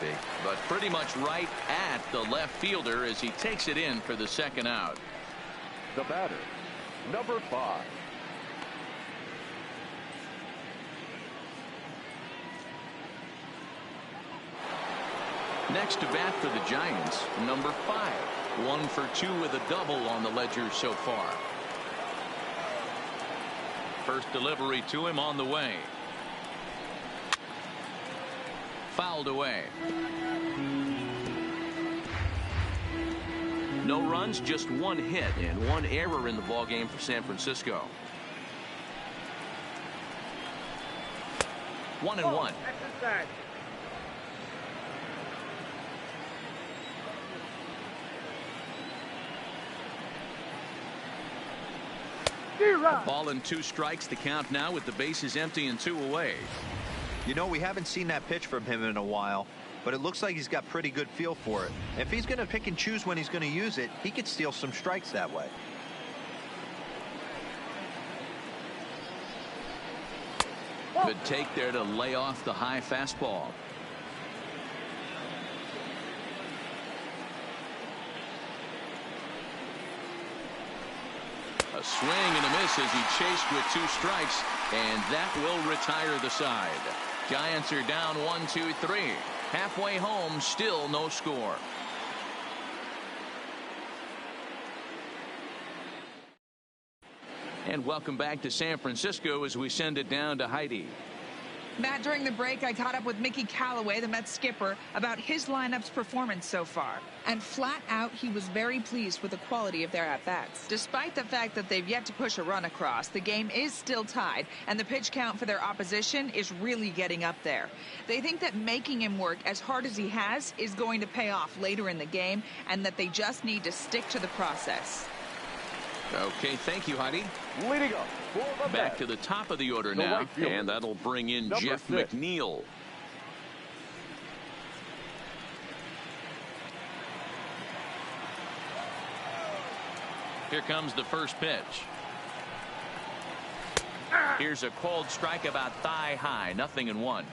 But pretty much right at the left fielder as he takes it in for the second out. The batter, number 5. Next to bat for the Giants, number 5. 1 for 2 with a double on the ledger so far. First delivery to him on the way. Fouled away. No runs, just 1 hit and 1 error in the ballgame for San Francisco. 1-1. Exercise. A ball and 2 strikes. The count now with the bases empty and 2 away. You know, we haven't seen that pitch from him in a while, but it looks like he's got pretty good feel for it. If he's going to pick and choose when he's going to use it, he could steal some strikes that way. Good take there to lay off the high fastball. A swing and a miss as he chased with 2 strikes, and that will retire the side. Giants are down 1-2-3. Halfway home, still no score. And welcome back to San Francisco as we send it down to Heidi. Matt, during the break, I caught up with Mickey Callaway, the Mets skipper, about his lineup's performance so far. And flat out, he was very pleased with the quality of their at-bats. Despite the fact that they've yet to push a run across, the game is still tied, and the pitch count for their opposition is really getting up there. They think that making him work as hard as he has is going to pay off later in the game, and that they just need to stick to the process. Okay, thank you, Heidi. Leading up for the Back Mets, to the top of the order the now, right fielder, and that'll bring in number Jeff 6. McNeil. Here comes the first pitch. Here's a called strike about thigh high. 0-1.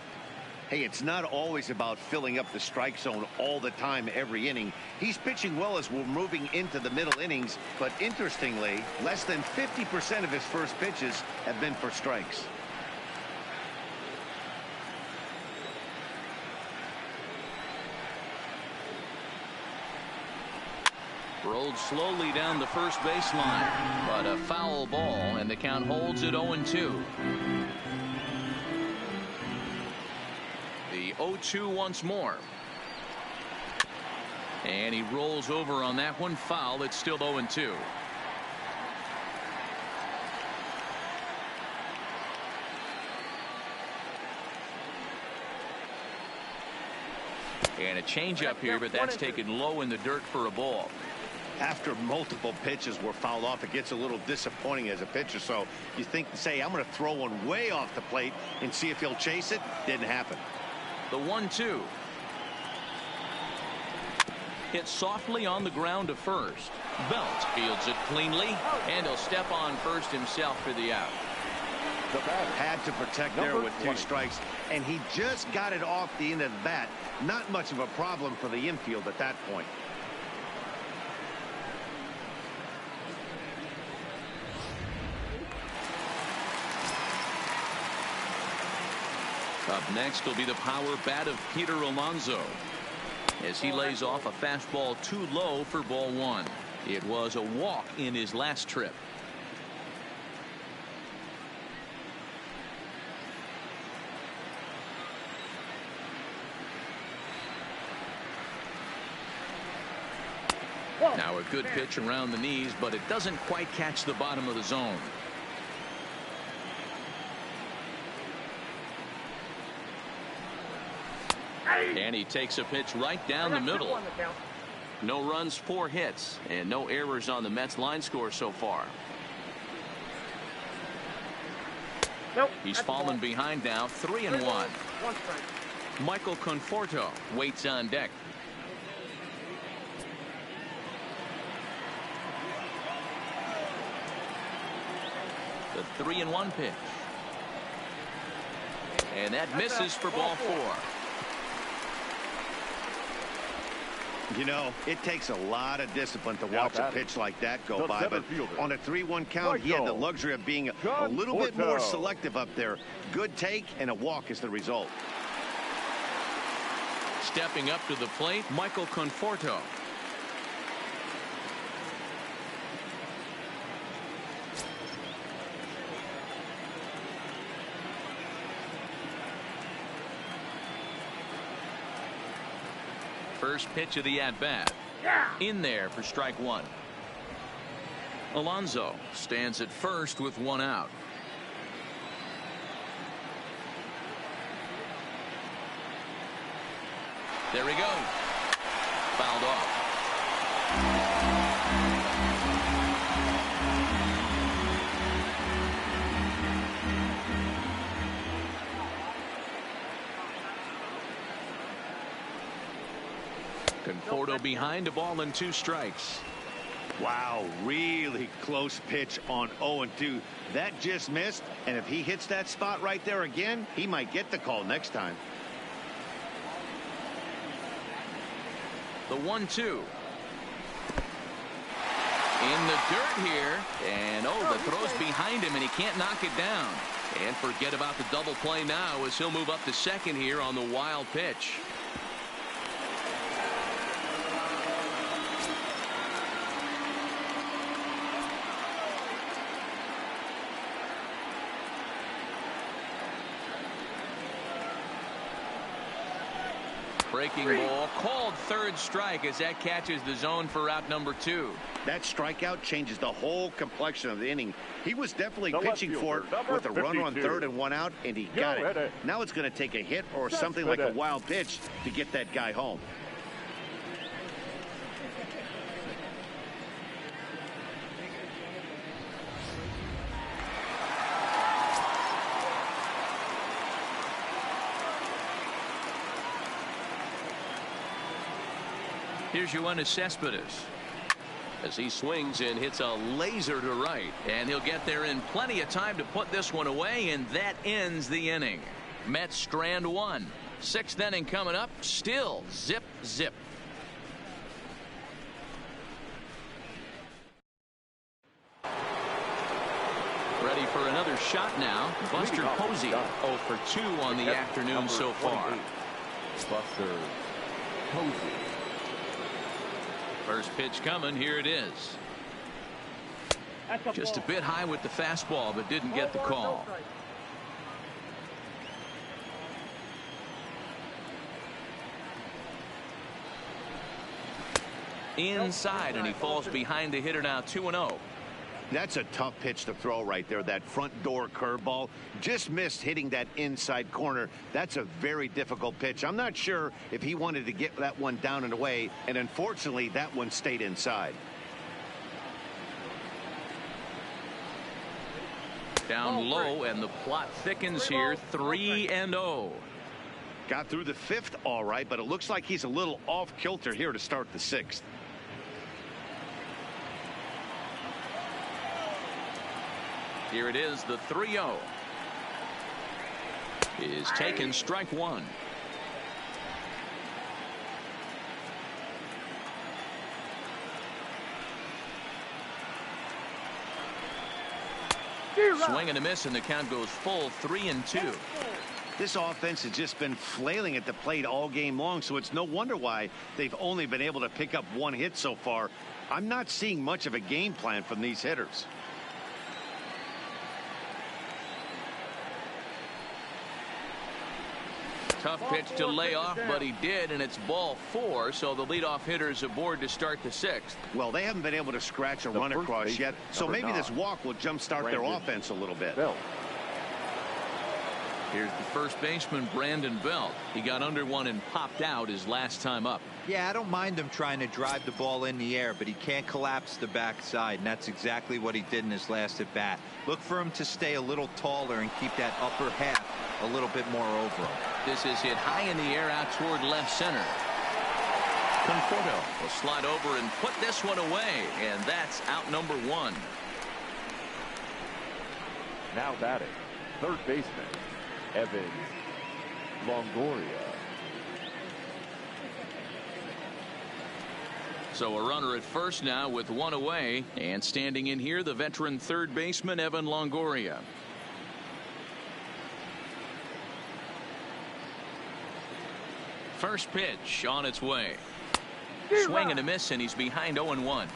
Hey, it's not always about filling up the strike zone all the time every inning. He's pitching well as we're moving into the middle innings, but interestingly, less than 50% of his first pitches have been for strikes. Rolled slowly down the first baseline, but a foul ball, and the count holds at 0-2. The 0-2 once more. And he rolls over on that one. Foul. It's still 0-2. And a changeup here, but that's taken low in the dirt for a ball. After multiple pitches were fouled off, it gets a little disappointing as a pitcher. So you think, say, I'm going to throw one way off the plate and see if he'll chase it. Didn't happen. The 1-2. Hit softly on the ground to first. Belt fields it cleanly, and he'll step on first himself for the out. The bat had to protect there with 2 strikes, and he just got it off the end of the bat. Not much of a problem for the infield at that point. Up next will be the power bat of Peter Alonso, as he lays off a fastball too low for ball 1. It was a walk in his last trip. Now a good pitch around the knees, but it doesn't quite catch the bottom of the zone. And he takes a pitch right down the middle. No runs, 4 hits, and no errors on the Mets line score so far. Nope. He's fallen behind now, 3-1. Michael Conforto waits on deck. The 3-1 pitch. And that misses for ball 4. You know, it takes a lot of discipline to watch a pitch like that go by, but on a 3-1 count, he had the luxury of being a little bit more selective up there. Good take, and a walk is the result. Stepping up to the plate, Michael Conforto. First pitch of the at-bat. In there for strike 1. Alonso stands at first with 1 out. There he goes. Fouled off. Conforto behind, a ball and 2 strikes. Wow, really close pitch on 0-2. That just missed, and if he hits that spot right there again, he might get the call next time. The 1-2. In the dirt here, and the throw's behind him, and he can't knock it down. And forget about the double play now, as he'll move up to second here on the wild pitch. Breaking ball called third strike as that catches the zone for out number 2. That strikeout changes the whole complexion of the inning. He was definitely pitching for it with a run on third and 1 out, and he got it. Now it's going to take a hit or something like a wild pitch to get that guy home. Here's Yoenis Cespedes as he swings and hits a laser to right, and he'll get there in plenty of time to put this one away, and that ends the inning. Mets strand 1. 6th inning coming up, still zip zip. Ready for another shot now. Buster Posey 0 for 2 on the afternoon so far. Buster Posey. First pitch coming. Here it is. Just a bit high with the fastball, but didn't get the call. Inside, and he falls behind the hitter now, 2-0. That's a tough pitch to throw right there. That front door curveball just missed hitting that inside corner. That's a very difficult pitch. I'm not sure if he wanted to get that one down and away, and unfortunately that one stayed inside. Down low, and the plot thickens here, 3-0. Got through the 5th all right, but it looks like he's a little off kilter here to start the 6th. Here it is, the 3-0. Is taken, strike one. Swing and a miss, and the count goes full 3-2. This offense has just been flailing at the plate all game long, so it's no wonder why they've only been able to pick up 1 hit so far. I'm not seeing much of a game plan from these hitters. Tough pitch to lay off, but he did, and it's ball 4, so the leadoff hitter is aboard to start the 6th. Well, they haven't been able to scratch a run across yet, so maybe this walk will jumpstart their offense a little bit. Here's the first baseman, Brandon Belt. He got under one and popped out his last time up. Yeah, I don't mind him trying to drive the ball in the air, but he can't collapse the backside, and that's exactly what he did in his last at bat. Look for him to stay a little taller and keep that upper half a little bit more over him. This is hit high in the air out toward left center. Conforto will slide over and put this one away, and that's out number 1. Now batting, third baseman, Evan Longoria. So a runner at first now with 1 away, and standing in here, the veteran third baseman, Evan Longoria. First pitch on its way. Swing and a miss, and he's behind 0-1.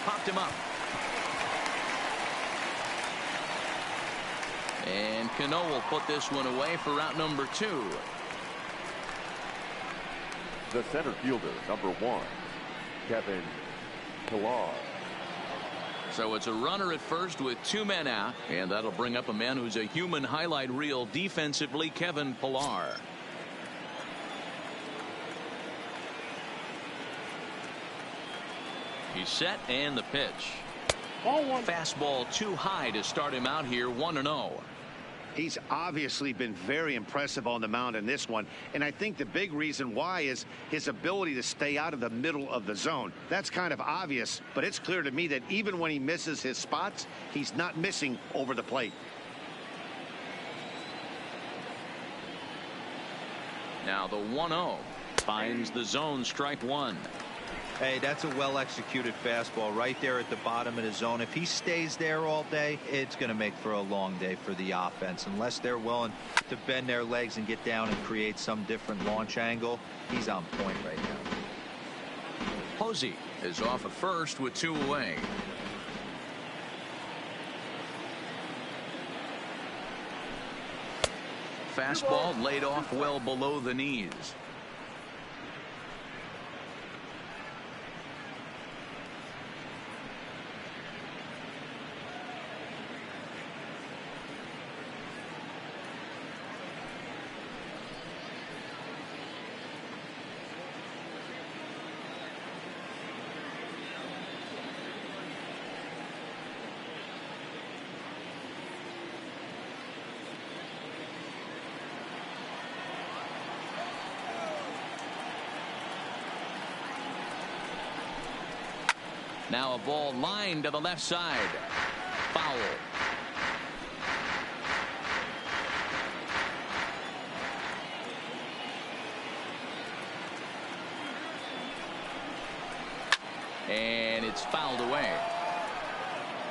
Popped him up. And Cano will put this one away for out number 2. The center fielder, number 1, Kevin Pillar. So it's a runner at first with 2 men out, and that'll bring up a man who's a human highlight reel defensively, Kevin Pillar. He's set, and the pitch. Fastball too high to start him out here, 1-0. He's obviously been very impressive on the mound in this one, and I think the big reason why is his ability to stay out of the middle of the zone. That's kind of obvious, but it's clear to me that even when he misses his spots, he's not missing over the plate. Now the 1-0 finds the zone, strike 1. Hey, that's a well-executed fastball right there at the bottom of the zone. If he stays there all day, it's going to make for a long day for the offense. Unless they're willing to bend their legs and get down and create some different launch angle, he's on point right now. Posey is off at first with 2 away. Fastball laid off well below the knees. Now a ball lined to the left side. Foul. And it's fouled away.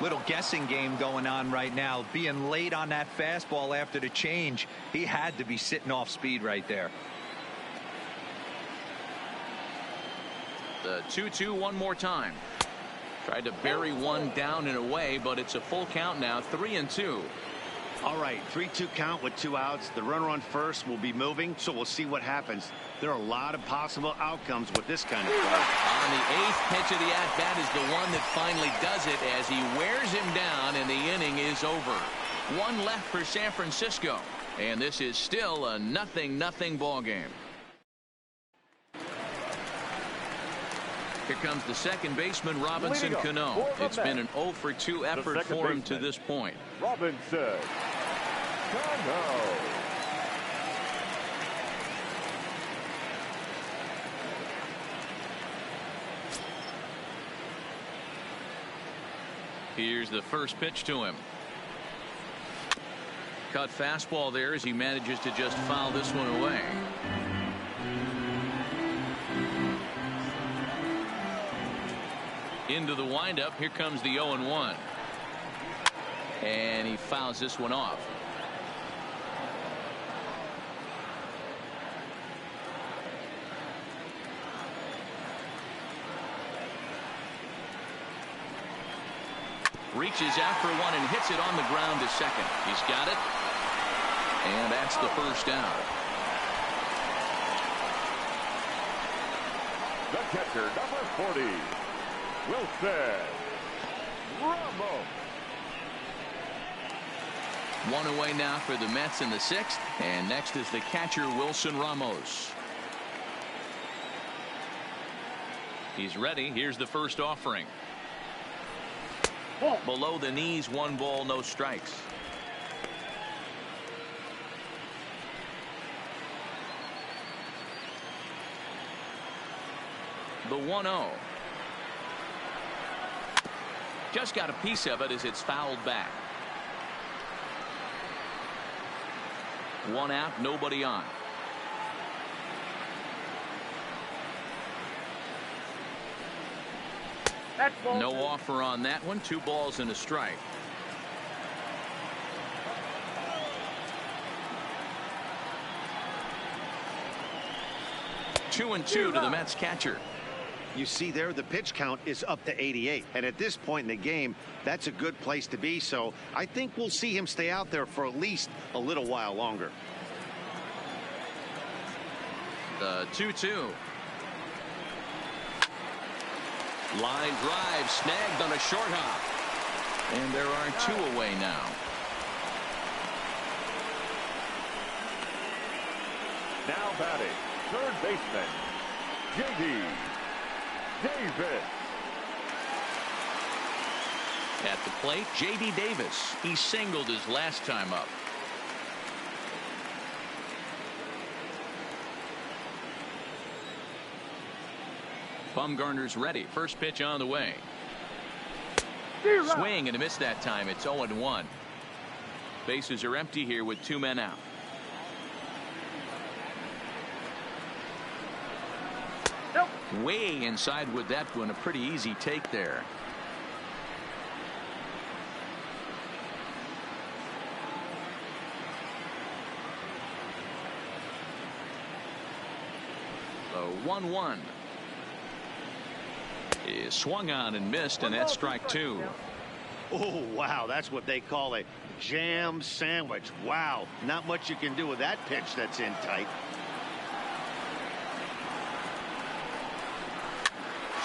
Little guessing game going on right now. Being late on that fastball after the change, he had to be sitting off speed right there. The 2-2 one more time. Tried to bury one down and away, but it's a full count now, 3-2. All right, 3-2 count with 2 outs. The runner on first will be moving, so we'll see what happens. There are a lot of possible outcomes with this kind of play. On the 8th pitch of the at-bat is the one that finally does it as he wears him down, and the inning is over. 1 left for San Francisco, and this is still a 0-0 ball game. Here comes the second baseman, Robinson Cano. It's been an 0 for 2 effort for him to this point. Robinson Cano. Here's the first pitch to him. Cut fastball there as he manages to just foul this one away. Into the windup. Here comes the 0-1. And he fouls this one off. Reaches out for one and hits it on the ground to second. He's got it. And that's the first down. The catcher, number 40, Wilson Ramos. One away now for the Mets in the 6th. And next is the catcher, Wilson Ramos. He's ready. Here's the first offering. Below the knees, 1 ball, no strikes. The 1-0. Just got a piece of it as it's fouled back. 1 out, nobody on. No offer on that one. 2 balls and a strike. Two and 2 to the Mets catcher. You see there, the pitch count is up to 88. And at this point in the game, that's a good place to be. So I think we'll see him stay out there for at least a little while longer. The 2-2. Line drive snagged on a short hop. And there are 2 away now. Now batting, third baseman, J.D. Davis. At the plate, J.D. Davis. He singled his last time up. Bumgarner's ready. First pitch on the way. Swing and a miss that time. It's 0-1. Bases are empty here with 2 men out. Way inside with that one. A pretty easy take there. The 1-1 is swung on and missed, and that's strike 2. Oh, wow. That's what they call a jam sandwich. Wow. Not much you can do with that pitch that's in tight.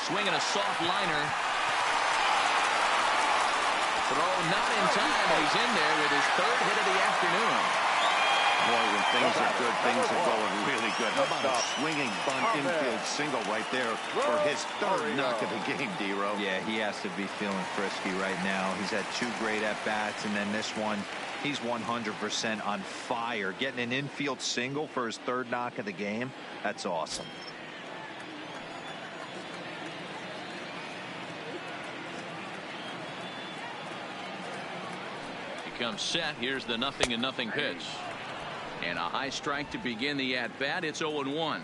Swinging a soft liner. Throw not in time, and he's in there with his 3rd hit of the afternoon. Boy, when things are good, things are going really good. How about a swinging bunt infield single right there for his 3rd knock of the game, D-Row? Yeah, he has to be feeling frisky right now. He's had 2 great at-bats, and then this one, he's 100% on fire. Getting an infield single for his 3rd knock of the game, that's awesome. He comes set. Here's the 0-0 pitch. And a high strike to begin the at-bat. It's 0-1.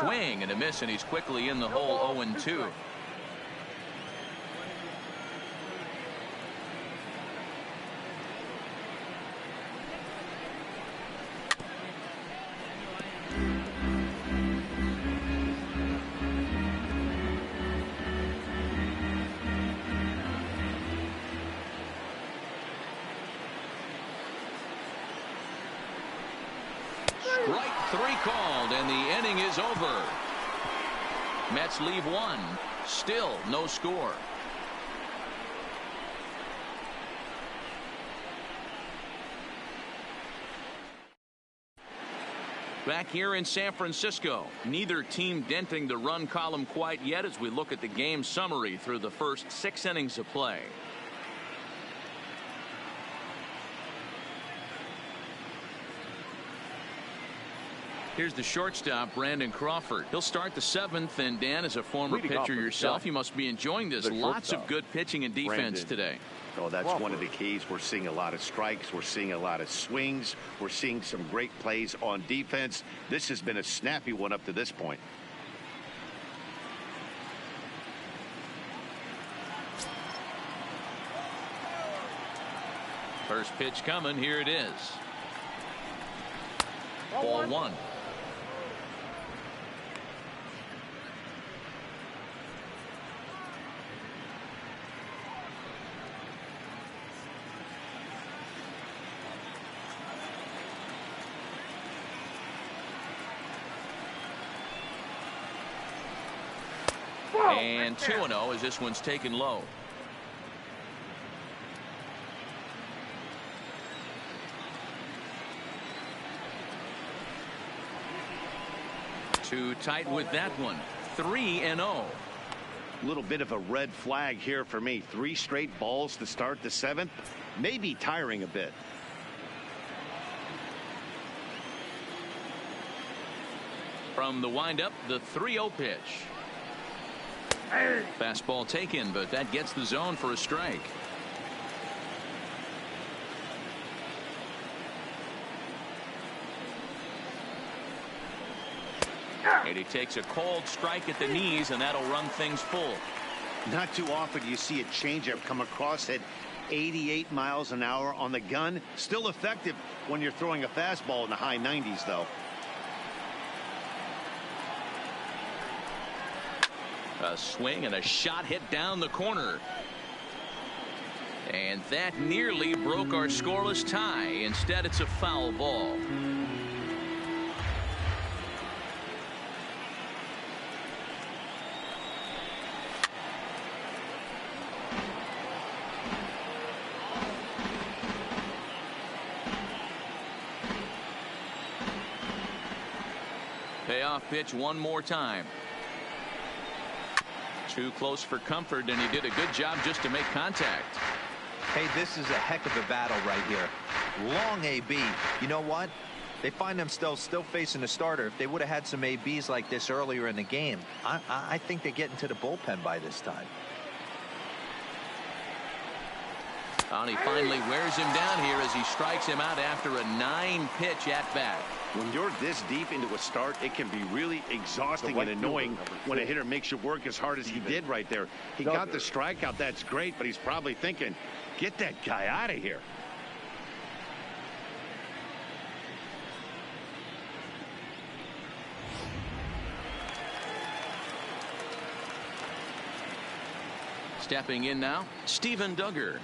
Swing and a miss, and he's quickly in the hole. 0-2. Strike 3 called, and the inning is over. Mets leave 1. Still no score. Back here in San Francisco, neither team denting the run column quite yet as we look at the game summary through the first 6 innings of play. Here's the shortstop, Brandon Crawford. He'll start the 7th, and Dan, as a former pitcher yourself, you must be enjoying this. Lots of good pitching and defense today. Oh, that's one of the keys. We're seeing a lot of strikes. We're seeing a lot of swings. We're seeing some great plays on defense. This has been a snappy one up to this point. First pitch coming. Here it is. Ball 1. And 2-0 as this one's taken low. Too tight with that one. 3-0. Little bit of a red flag here for me. 3 straight balls to start the 7th. Maybe tiring a bit. From the windup, the 3-0 pitch. Fastball taken, but that gets the zone for a strike. And he takes a cold strike at the knees, and that'll run things full. Not too often do you see a changeup come across at 88 miles an hour on the gun. Still effective when you're throwing a fastball in the high 90s, though. A swing and a shot hit down the corner. And that nearly broke our scoreless tie. Instead, it's a foul ball. Payoff pitch one more time. Too close for comfort, and he did a good job just to make contact. Hey, this is a heck of a battle right here. Long AB. You know what? They find themselves still facing a starter. If they would have had some ABs like this earlier in the game, I think they get into the bullpen by this time. And he finally wears him down here as he strikes him out after a 9-pitch at bat. When you're this deep into a start, it can be really exhausting and annoying when a hitter makes you work as hard as he did right there. He got the strikeout. That's great, but he's probably thinking, get that guy out of here. Stepping in now, Steven Duggar.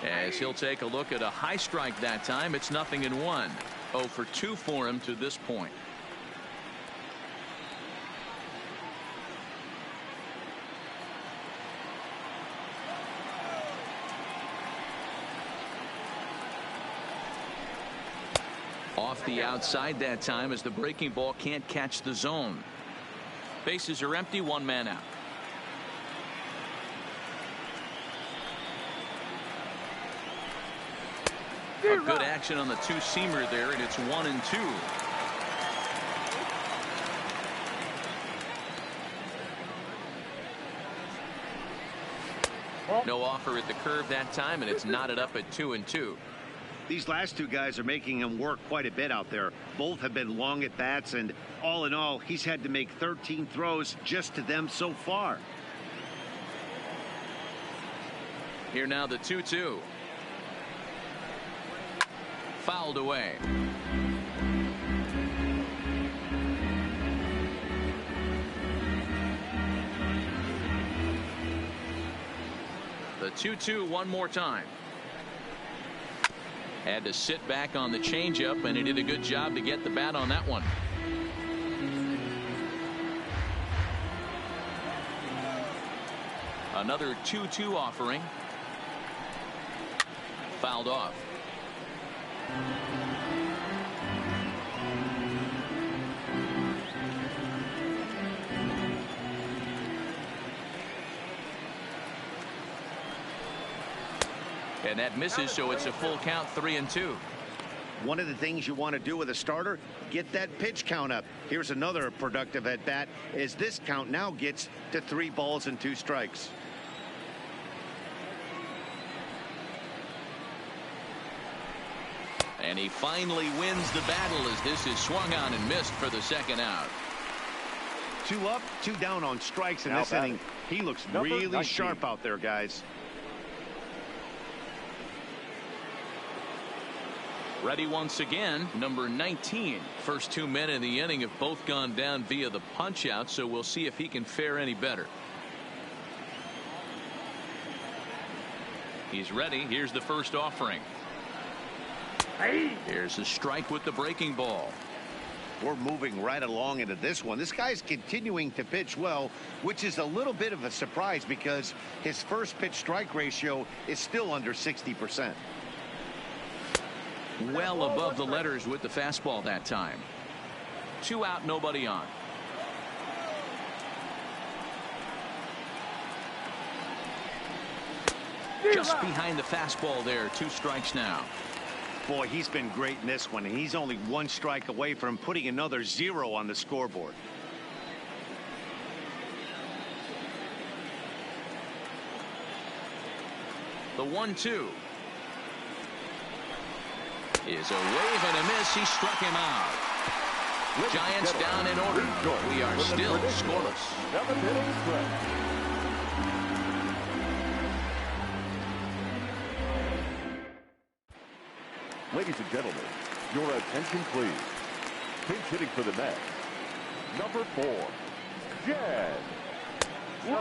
As he'll take a look at a high strike that time. It's 0-1. 0 for 2 for him to this point. Off the outside that time as the breaking ball can't catch the zone. Bases are empty, 1 man out. A good action on the 2-seamer there, and it's 1-2. No offer at the curve that time, and it's knotted up at 2-2. These last 2 guys are making him work quite a bit out there. Both have been long at bats, and all in all, he's had to make 13 throws just to them so far. Here now the 2-2. Fouled away. The 2-2 one more time. Had to sit back on the changeup, and he did a good job to get the bat on that one. Another 2-2 offering. Fouled off. And that misses, so it's a full count, 3-2. One of the things you want to do with a starter, get that pitch count up. Here's another productive at bat as this count now gets to 3 balls and 2 strikes. And he finally wins the battle as this is swung on and missed for the second out. 2 up, 2 down on strikes in Now this batting. inning. He looks Number really 19. sharp out there, guys. Ready once again, number 19. First 2 men in the inning have both gone down via the punch out, so we'll see if he can fare any better. He's ready. Here's the first offering. Here's a strike with the breaking ball. We're moving right along into this one. This guy's continuing to pitch well, which is a little bit of a surprise because his first pitch strike ratio is still under 60%. Well above the letters with the fastball that time. 2 out, nobody on. Just behind the fastball there. 2 strikes now. Boy, he's been great in this one, and he's only 1 strike away from putting another 0 on the scoreboard. The 1-2 is a wave and a miss. He struck him out. Giants down in order. We are still scoreless. 7-inning stretch. Ladies and gentlemen, your attention please. Pinch hitting for the Mets, number 4, Jed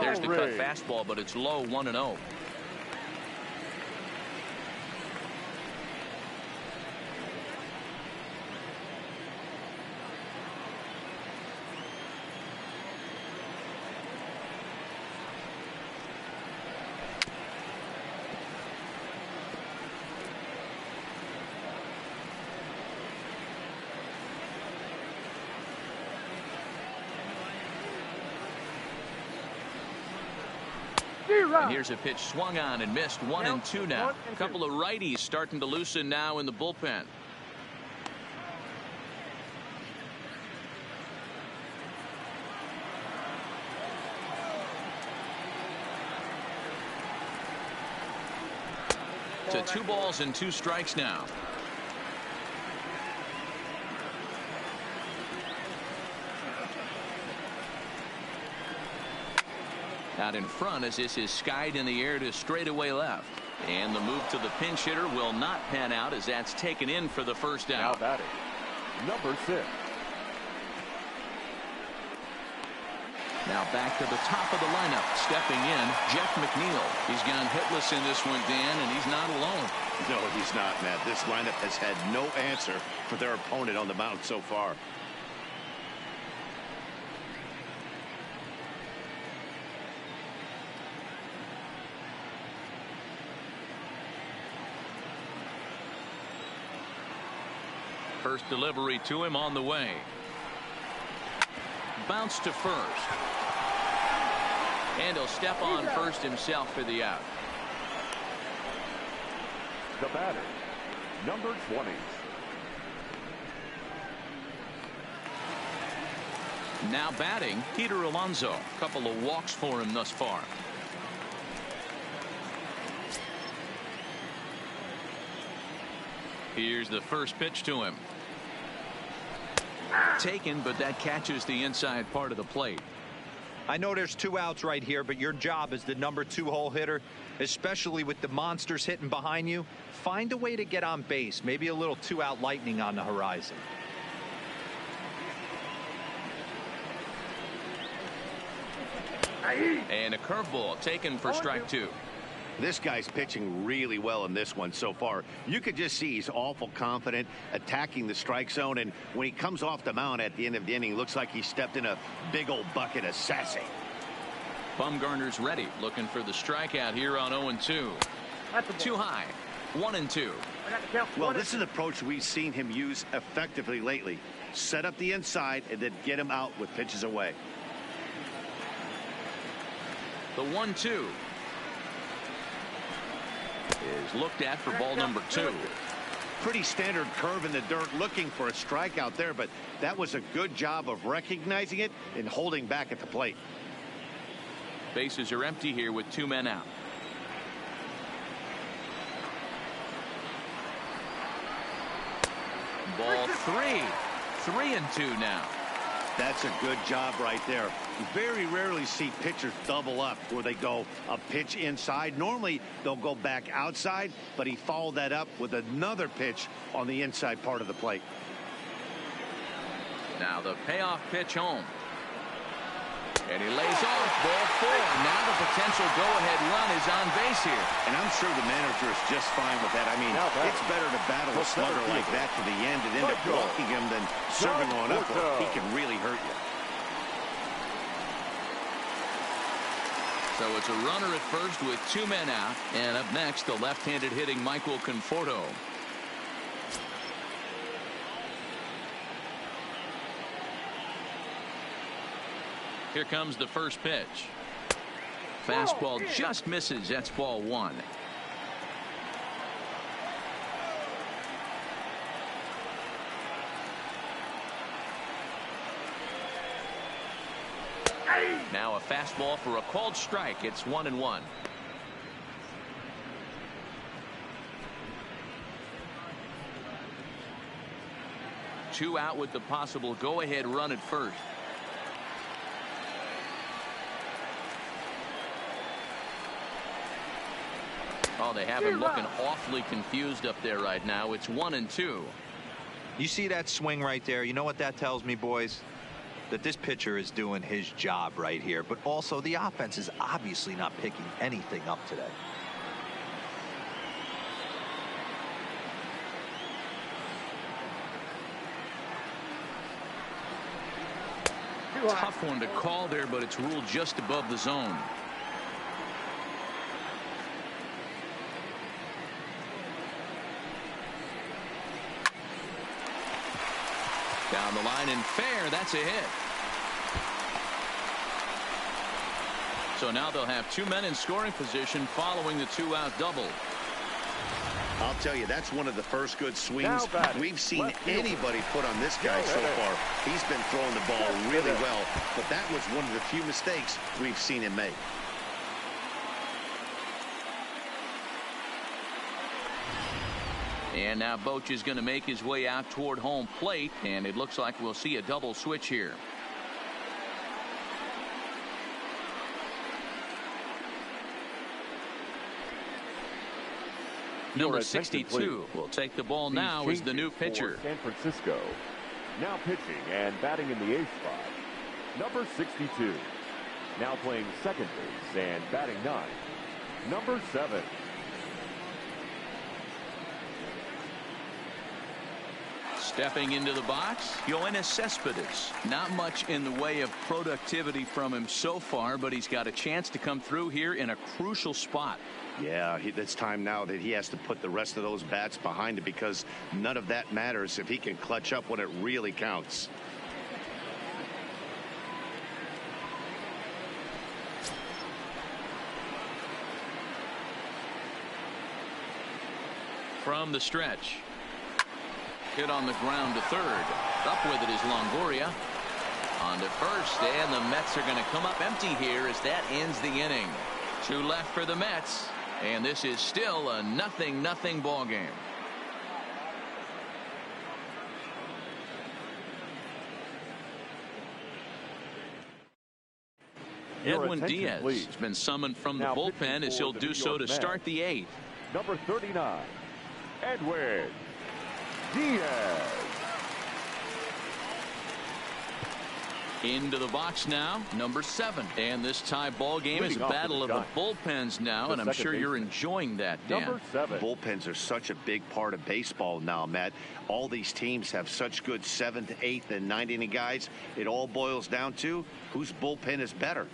There's the cut Lowry. fastball, but it's low, 1-0. And here's a pitch swung on and missed. 1-2 now. A couple of righties starting to loosen now in the bullpen. To 2 balls and 2 strikes now. Out in front as this is skied in the air to straightaway left. And the move to the pinch hitter will not pan out as that's taken in for the first Now out. batting, number 6. Now back to the top of the lineup. Stepping in, Jeff McNeil. He's gone hitless in this one, Dan, and he's not alone. No, he's not, Matt. This lineup has had no answer for their opponent on the mound so far. First delivery to him on the way. Bounce to first. And he'll step on first himself for the out. The batter, number 20. Now batting, Peter Alonso. A couple of walks for him thus far. Here's the first pitch to him. Taken, but that catches the inside part of the plate. I know there's 2 outs right here, but your job as the number 2 hole hitter, especially with the monsters hitting behind you, find a way to get on base. Maybe a little 2-out lightning on the horizon. And a curveball taken for strike 2. This guy's pitching really well in this one so far. You could just see he's awful confident attacking the strike zone, and when he comes off the mound at the end of the inning, looks like he stepped in a big old bucket of sassy. Bumgarner's ready, looking for the strikeout here on 0-2. Too high. 1-2. Well, this is an approach we've seen him use effectively lately. Set up the inside and then get him out with pitches away. The 1-2. is looked at for ball number 2. Pretty standard curve in the dirt, looking for a strikeout there, but that was a good job of recognizing it and holding back at the plate. Bases are empty here with 2 men out. Ball 3. 3-2 now. That's a good job right there. You very rarely see pitchers double up where they go a pitch inside. Normally they'll go back outside, but he followed that up with another pitch on the inside part of the plate. Now the payoff pitch home. And he lays off ball 4. Now the potential go-ahead run is on base here. And I'm sure the manager is just fine with that. I mean, it's better to battle a slugger like that to the end and end up walking him than serving on up. He can really hurt you. So it's a runner at first with 2 men out. And up next, the left-handed hitting Michael Conforto. Here comes the first pitch. Fastball just misses. That's ball 1. Now a fastball for a called strike. It's 1-1. Two out with the possible go-ahead run at first. Oh, they have him looking awfully confused up there right now. It's 1-2. You see that swing right there? You know what that tells me, boys? That this pitcher is doing his job right here. But also the offense is obviously not picking anything up today. Tough one to call there, but it's ruled just above the zone. Down the line and fair. That's a hit. So now they'll have 2 men in scoring position following the 2-out double. I'll tell you, that's one of the first good swings we've seen anybody put on this guy so far. He's been throwing the ball really well, but that was one of the few mistakes we've seen him make. And now Boch is going to make his way out toward home plate, and it looks like we'll see a double switch here. Number 62 will take the ball now as the new pitcher. San Francisco. Now pitching and batting in the 8th spot. Number 62. Now playing second base and batting 9. Number 7. Stepping into the box, Yoenis Cespedes. Not much in the way of productivity from him so far, but he's got a chance to come through here in a crucial spot. Yeah, it's time now that he has to put the rest of those bats behind it, because none of that matters if he can clutch up when it really counts. From the stretch. Hit on the ground to third. Up with it is Longoria. On to first, and the Mets are going to come up empty here as that ends the inning. 2 left for the Mets, and this is still a 0-0 ball game. Edwin Diaz has been summoned from the bullpen as he'll do so to start the 8th. Number 39, Edwin Diaz. Into the box now, number 7. And this tie ball game is a battle of the bullpens now, and I'm sure you're enjoying that, Dan. Number 7. Bullpens are such a big part of baseball now, Matt. All these teams have such good 7th, 8th, and 9th inning guys. It all boils down to whose bullpen is better.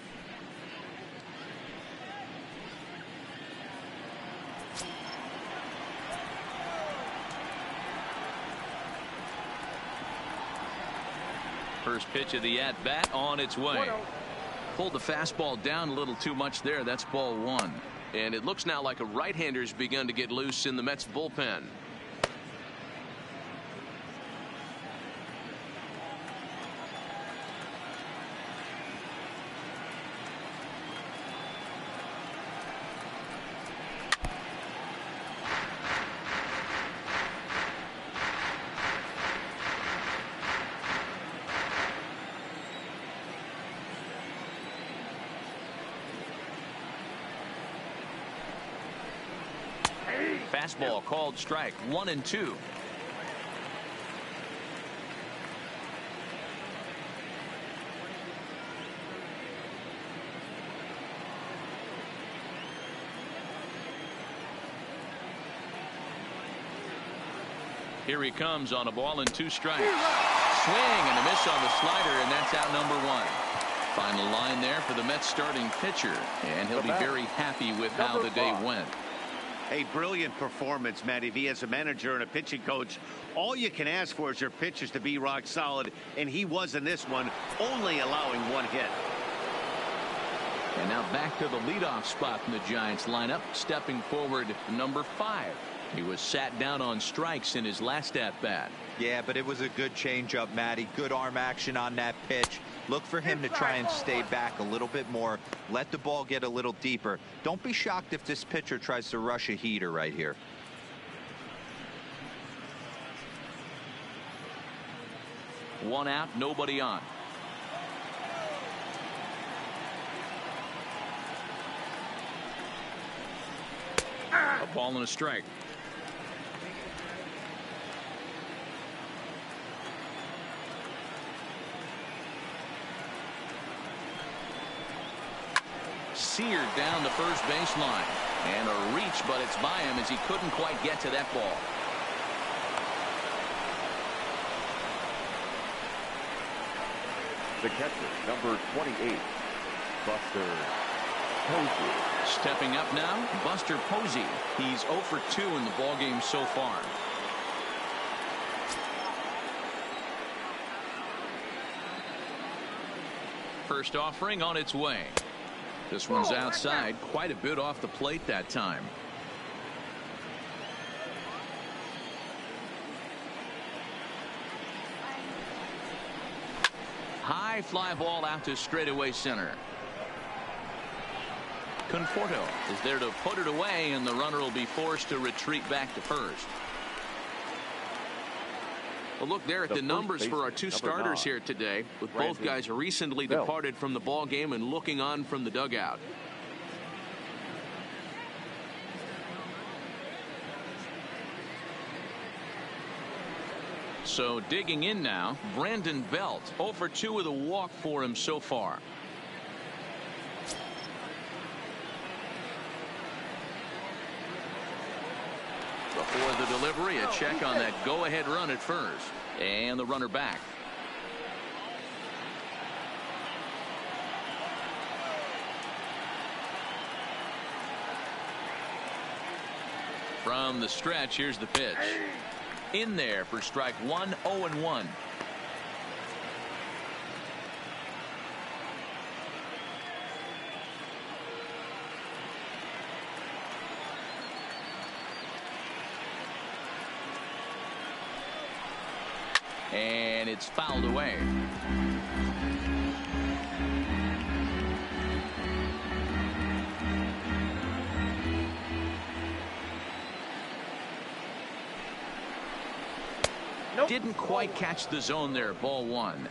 First pitch of the at-bat on its way. Pulled the fastball down a little too much there. That's ball 1. And it looks now like a right-hander's begun to get loose in the Mets bullpen. Fastball called strike, 1-2. Here he comes on a ball and 2 strikes. Swing and a miss on the slider, and that's out number 1. Final line there for the Mets starting pitcher, and he'll be very happy with how the day went. A brilliant performance, Matty V. As a manager and a pitching coach, all you can ask for is your pitchers to be rock solid, and he was in this one, only allowing 1 hit. And now back to the leadoff spot in the Giants lineup, stepping forward number 5. He was sat down on strikes in his last at-bat. Yeah, but it was a good changeup, Matty. Good arm action on that pitch. Look for him to try and stay back a little bit more. Let the ball get a little deeper. Don't be shocked if this pitcher tries to rush a heater right here. One out, nobody on. A ball and a strike. Seared down the first baseline, and a reach, but it's by him as he couldn't quite get to that ball. The catcher, number 28, Buster Posey. Stepping up now, Buster Posey. He's 0 for 2 in the ballgame so far. First offering on its way. This one's outside, quite a bit off the plate that time. High fly ball out to straightaway center. Conforto is there to put it away, and the runner will be forced to retreat back to first. Well, look there at the numbers for our 2 starters here today, with both guys recently departed from the ball game and looking on from the dugout. So digging in now, Brandon Belt, 0 for 2 with a walk for him so far. Before the delivery, a check on that go-ahead run at first, and the runner back. From the stretch, here's the pitch. In there for strike 1, 0-1. And it's fouled away. Nope. Didn't quite catch the zone there. Ball 1.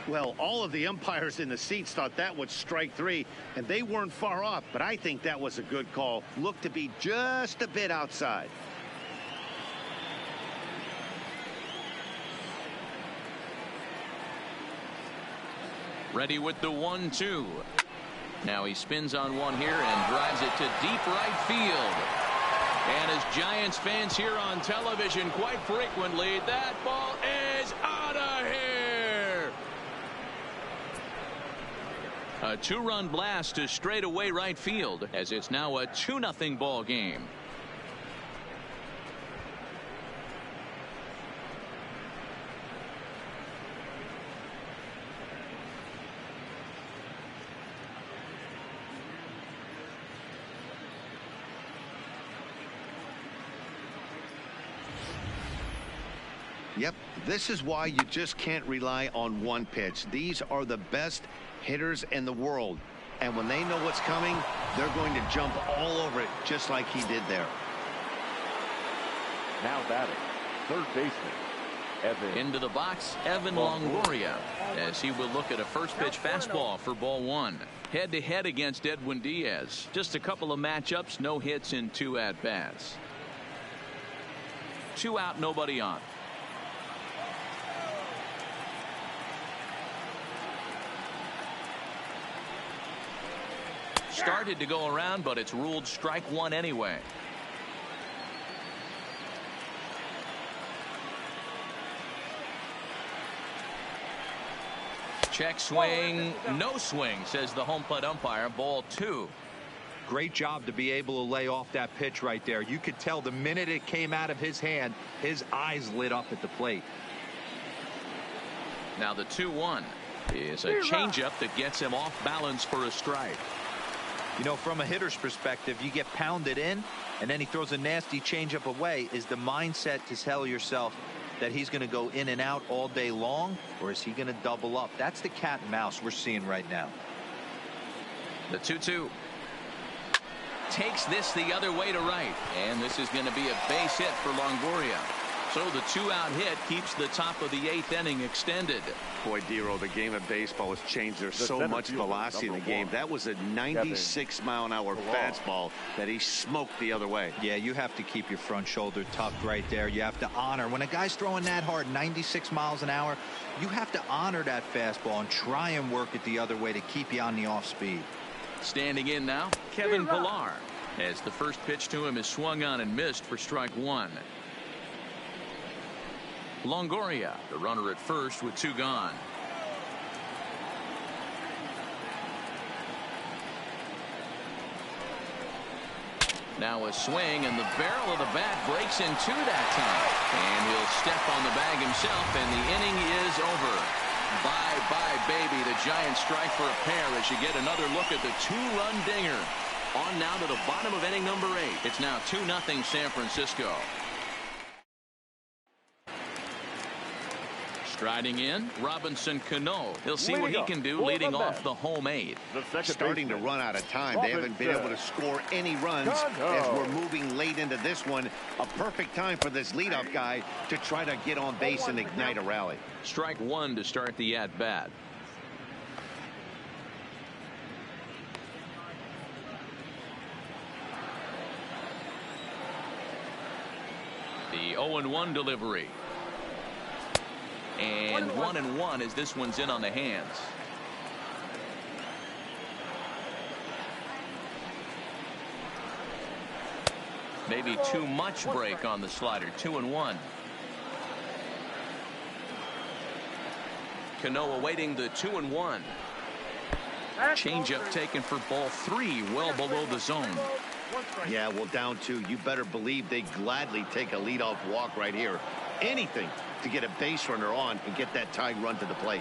Well, all of the umpires in the seats thought that was strike 3, and they weren't far off, but I think that was a good call. Looked to be just a bit outside. Ready with the 1-2. Now he spins on one here and drives it to deep right field. And as Giants fans hear on television quite frequently, that ball is out of here. A 2-run blast to straightaway right field, as it's now a 2-0 ball game. Yep, this is why you just can't rely on one pitch. These are the best hitters in the world. And when they know what's coming, they're going to jump all over it, just like he did there. Now batting, third baseman, Evan. Into the box, Evan Longoria, as he will look at a first pitch fastball for ball one. Head to head against Edwin Diaz. Just a couple of matchups, no hits in 2 at-bats. 2 out, nobody on. Started to go around, but it's ruled strike one anyway. Check swing, no swing, says the home plate umpire. Ball 2. Great job to be able to lay off that pitch right there. You could tell the minute it came out of his hand, his eyes lit up at the plate. Now the 2-1 is a changeup that gets him off balance for a strike. You know, from a hitter's perspective, you get pounded in and then he throws a nasty changeup away. Is the mindset to tell yourself that he's going to go in and out all day long, or is he going to double up? That's the cat and mouse we're seeing right now. The 2-2 takes this the other way to right, and this is going to be a base hit for Longoria. So the 2-out hit keeps the top of the 8th inning extended. Boy, Dero, the game of baseball has changed. There's so much velocity in the game. That was a 96-mile-an-hour fastball that he smoked the other way. Yeah, you have to keep your front shoulder tucked right there. You have to honor. When a guy's throwing that hard, 96 miles an hour, you have to honor that fastball and try and work it the other way to keep you on the off speed. Standing in now, Kevin Pillar, as the first pitch to him is swung on and missed for strike one. Longoria, the runner at first with 2 gone. Now a swing, and the barrel of the bat breaks in 2 that time. And he'll step on the bag himself, and the inning is over. Bye-bye, baby. The Giants strike for a pair as you get another look at the 2-run dinger. On now to the bottom of inning number 8. It's now 2-0 San Francisco. Striding in, Robinson Cano. He'll see what he can do leading off the home 8. Starting to run out of time. They haven't been able to score any runs as we're moving late into this one. A perfect time for this leadoff guy to try to get on base and ignite a rally. Strike one to start the at-bat. The 0-1 delivery. And 1-1 as this one's in on the hands. Maybe too much break on the slider. 2-1. Cano awaiting the 2-1. Changeup taken for ball 3, well below the zone. Yeah, well, down 2. You better believe they gladly take a leadoff walk right here. Anything to get a base runner on and get that tying run to the plate.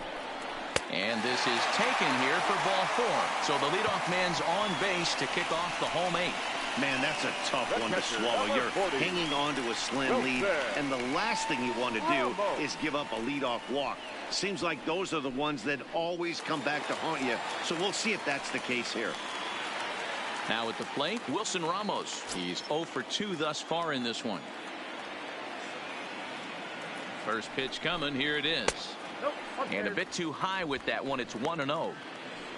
And this is taken here for ball 4. So the leadoff man's on base to kick off the home 8. Man, that's a tough one to swallow. You're hanging on to a slim lead, and the last thing you want to do is give up a leadoff walk. Seems like those are the ones that always come back to haunt you. So we'll see if that's the case here. Now at the plate, Wilson Ramos. He's 0 for 2 thus far in this one. First pitch coming. Here it is. And a bit too high with that one. It's 1-0.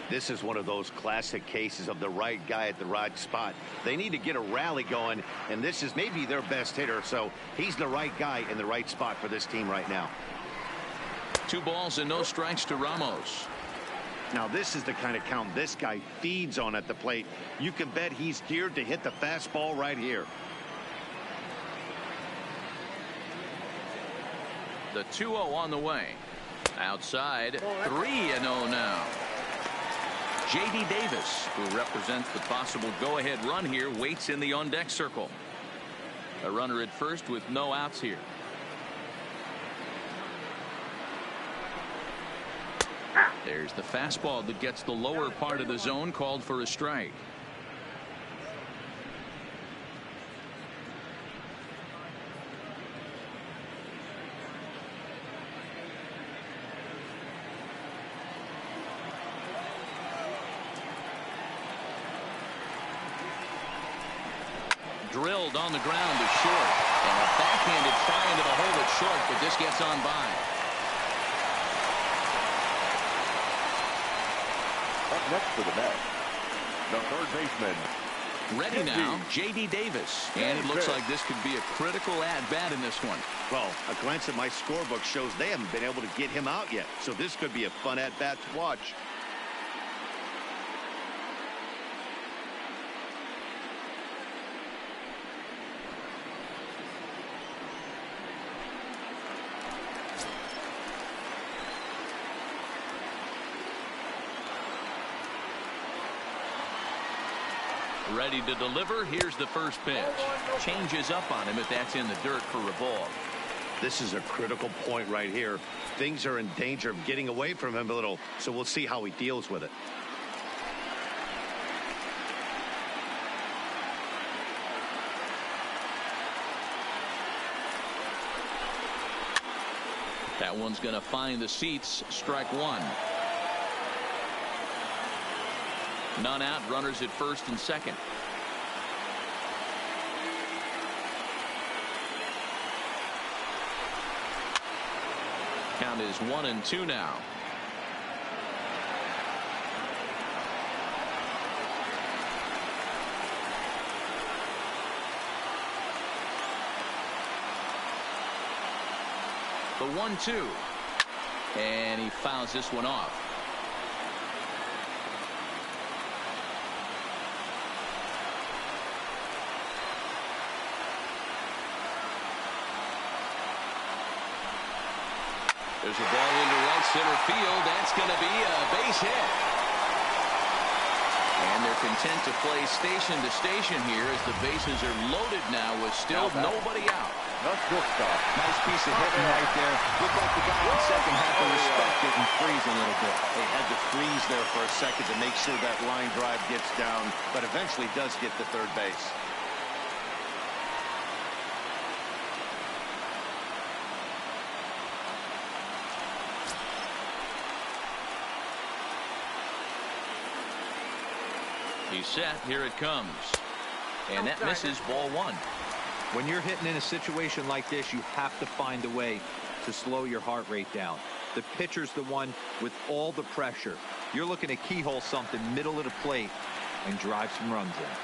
This is one of those classic cases of the right guy at the right spot. They need to get a rally going, and this is maybe their best hitter. So he's the right guy in the right spot for this team right now. 2 balls and no strikes to Ramos. Now this is the kind of count this guy feeds on at the plate. You can bet he's geared to hit the fastball right here. The 2-0 on the way. Outside, 3-0 now. J.D. Davis, who represents the possible go-ahead run here, waits in the on-deck circle. A runner at first with no outs here. There's the fastball that gets the lower part of the zone, called for a strike. drilled on the ground to short. And a backhanded try into the hole at short, but this gets on by. Up next for the Mets, the third baseman. Ready now, J.D. Davis. And it looks like this could be a critical at-bat in this one. Well, a glance at my scorebook shows they haven't been able to get him out yet. So this could be a fun at-bat to watch. Ready to deliver. Here's the first pitch. Changes up on him if that's in the dirt for a ball. This is a critical point right here. Things are in danger of getting away from him a little, so we'll see how he deals with it. That one's going to find the seats. Strike one. None out. Runners at first and second. Count is 1-2 now. The 1-2. And he fouls this one off. There's a ball into right center field. That's going to be a base hit. And they're content to play station to station here as the bases are loaded now with still nobody out. Nice piece of hitting right there. Looked like the guy on second had to respect it and freeze a little bit. They had to freeze there for a second to make sure that line drive gets down, but eventually does get to third base. He's set. Here it comes. And that misses ball one. When you're hitting in a situation like this, you have to find a way to slow your heart rate down. The pitcher's the one with all the pressure. You're looking to keyhole something middle of the plate and drive some runs in.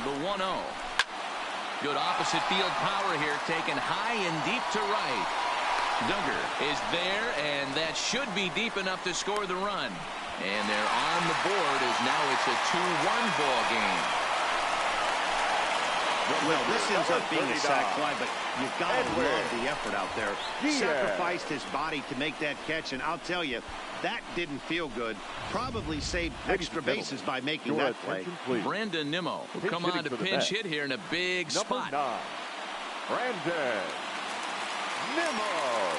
The 1-0. Good opposite field power here, taken high and deep to right. Duggar is there, and that should be deep enough to score the run. And they're on the board as now it's a 2-1 ball game. Well, this ends up being a sac fly, but you've got to love the effort out there. Sacrificed his body to make that catch, and I'll tell you, that didn't feel good. Probably saved extra bases by making that play. Brandon Nimmo will come on to pinch hit here in a big spot. Number 9, Brandon Nimmo.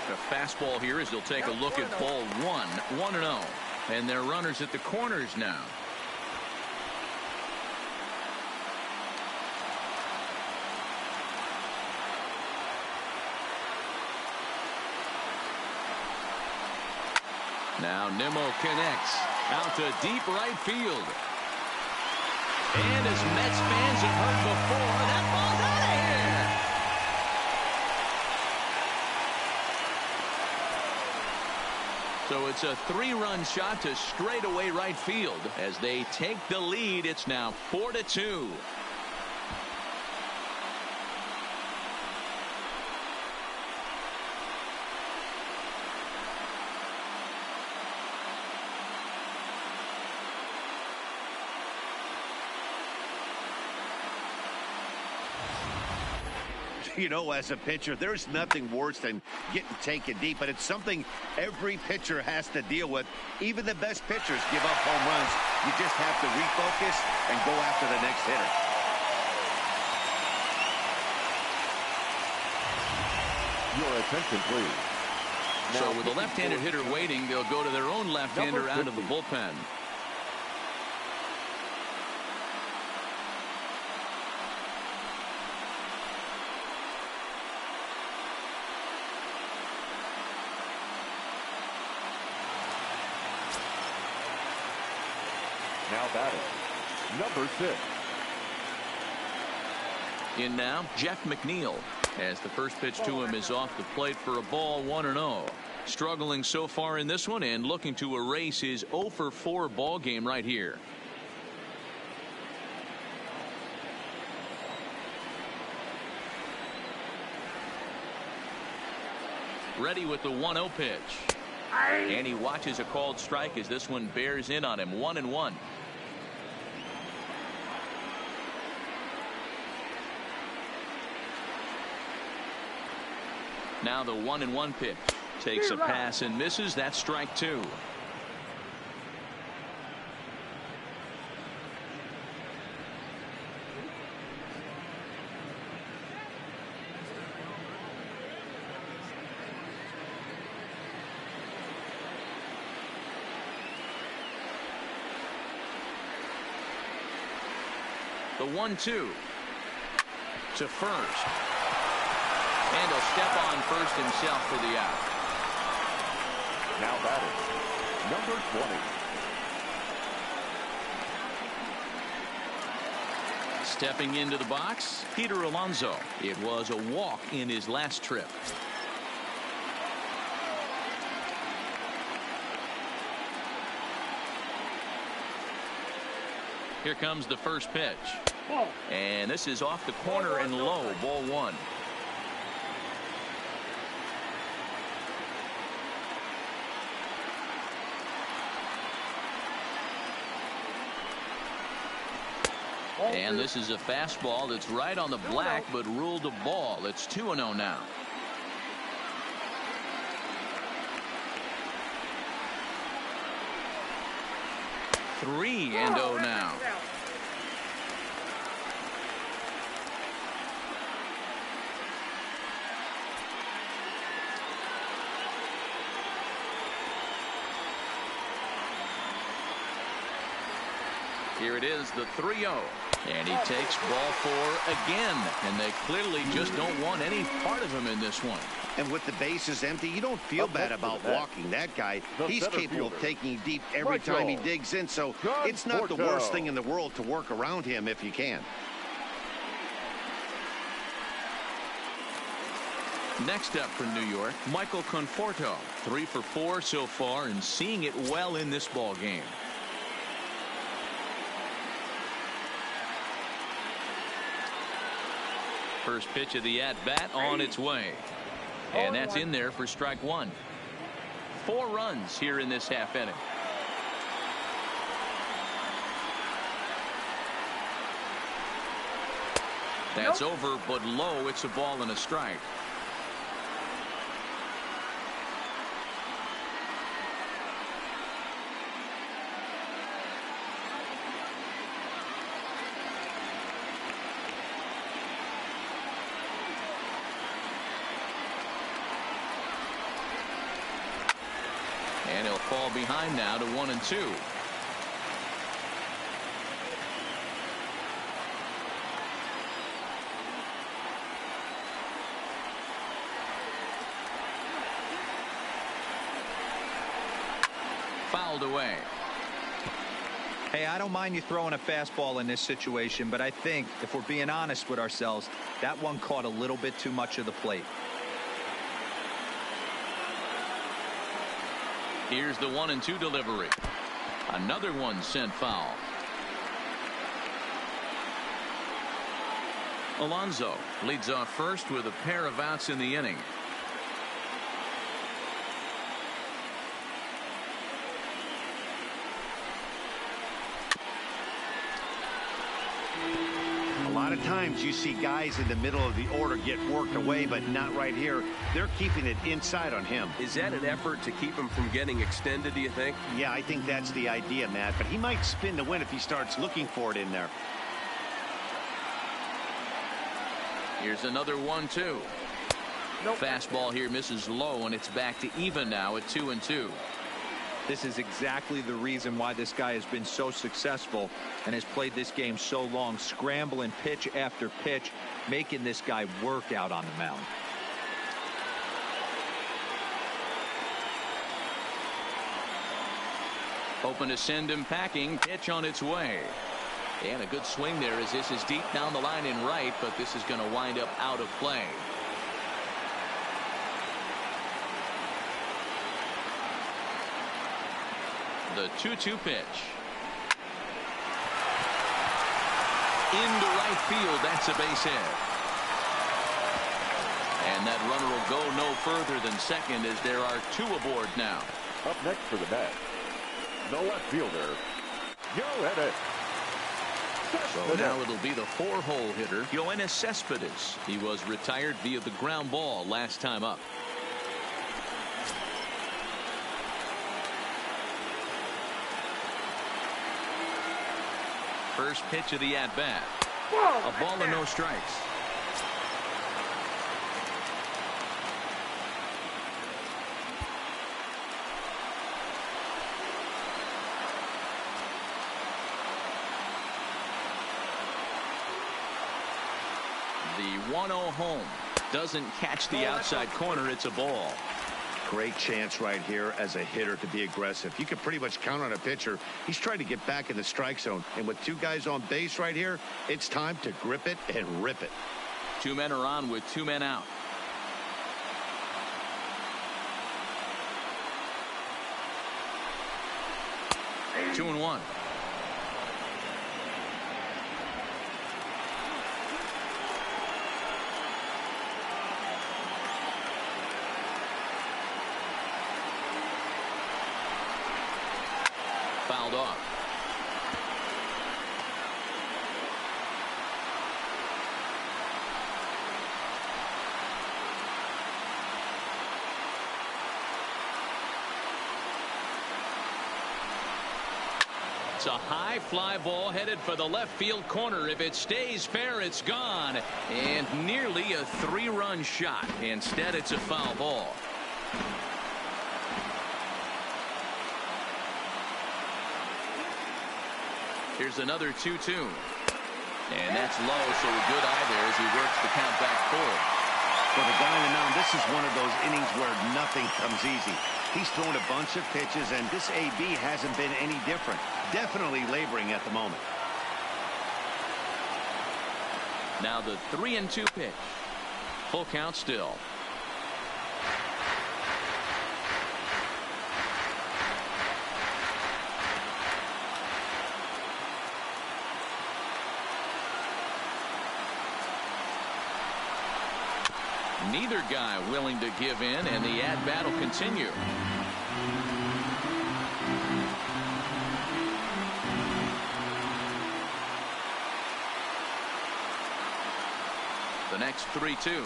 The fastball here as they'll take a look at ball 1-0. And they're runners at the corners now. Now Nimmo connects out to deep right field. And as Mets fans have heard before, that ball's out of here. So it's a 3-run shot to straightaway right field. As they take the lead, it's now 4-2. You know, as a pitcher, there's nothing worse than getting taken deep, but it's something every pitcher has to deal with. Even the best pitchers give up home runs. You just have to refocus and go after the next hitter. Your attention, please. So with the left-handed hitter waiting, they'll go to their own left-hander out of the bullpen. Now batting, number 6. In now, Jeff McNeil, as the first pitch to him is off the plate for a ball, 1-0. Struggling so far in this one and looking to erase his 0-for-4 ball game right here. Ready with the 1-0 pitch. And he watches a called strike as this one bears in on him. 1-1. Now the 1-1 pitch. Takes a pass and misses. That's strike 2. The 1-2 to first. And he'll step on first himself for the out. Now batting, number 20. Stepping into the box, Peter Alonso. It was a walk in his last trip. Here comes the first pitch. And this is off the corner and low. Ball 1. And this is a fastball that's right on the black, but ruled a ball. It's 2-0 now. Three and 0 now. Here it is, the 3-0. And he takes ball 4 again. And they clearly just don't want any part of him in this one. And with the bases empty, you don't feel bad about walking that guy. He's capable of taking deep every time he digs in. So it's not the worst thing in the world to work around him if you can. Next up for New York, Michael Conforto. 3 for 4 so far and seeing it well in this ball game. First pitch of the at-bat on its way. And that's in there for strike 1. 4 runs here in this half inning. That's over, but low. It's a ball and a strike. And he'll fall behind now to 1-2. Fouled away. Hey, I don't mind you throwing a fastball in this situation, but I think if we're being honest with ourselves, that one caught a little bit too much of the plate. Here's the 1-2 delivery. Another one sent foul. Alonso leads off first with a pair of outs in the inning. A lot of times you see guys in the middle of the order get worked away, but not right here. They're keeping it inside on him. Is that an effort to keep him from getting extended, do you think? Yeah, I think that's the idea, Matt, but he might spin to win if he starts looking for it in there. Here's another 1-2. Fastball here misses low, and it's back to even now at 2-2. This is exactly the reason why this guy has been so successful and has played this game so long, scrambling pitch after pitch, making this guy work out on the mound. Open to send him packing. Pitch on its way. And a good swing there as this is deep down the line in right, but this is going to wind up out of play. The 2-2 pitch. Into right field. That's a base hit. And that runner will go no further than second as there are 2 aboard now. Up next for the Mets, the left fielder, Yoenis. So now it'll be the 4-hole hitter, Yoenis Cespedes. He was retired via the ground ball last time up. First pitch of the at-bat. A ball and no strikes. The 1-0 home. Doesn't catch the outside corner. It's a ball. Great chance right here as a hitter to be aggressive. You can pretty much count on a pitcher. He's trying to get back in the strike zone. And with 2 guys on base right here, it's time to grip it and rip it. 2 men are on with 2 men out. Two and one. Fouled off. It's a high fly ball headed for the left field corner. If it stays fair, it's gone. And nearly a 3-run shot. Instead, it's a foul ball. Here's another 2-2. And that's low, so a good eye there as he works the count back forward. For the guy on the mound, this is one of those innings where nothing comes easy. He's thrown a bunch of pitches, and this AB hasn't been any different. Definitely laboring at the moment. Now the 3-2 pitch. Full count still. Neither guy willing to give in, and the at-bat will continue. The next 3-2.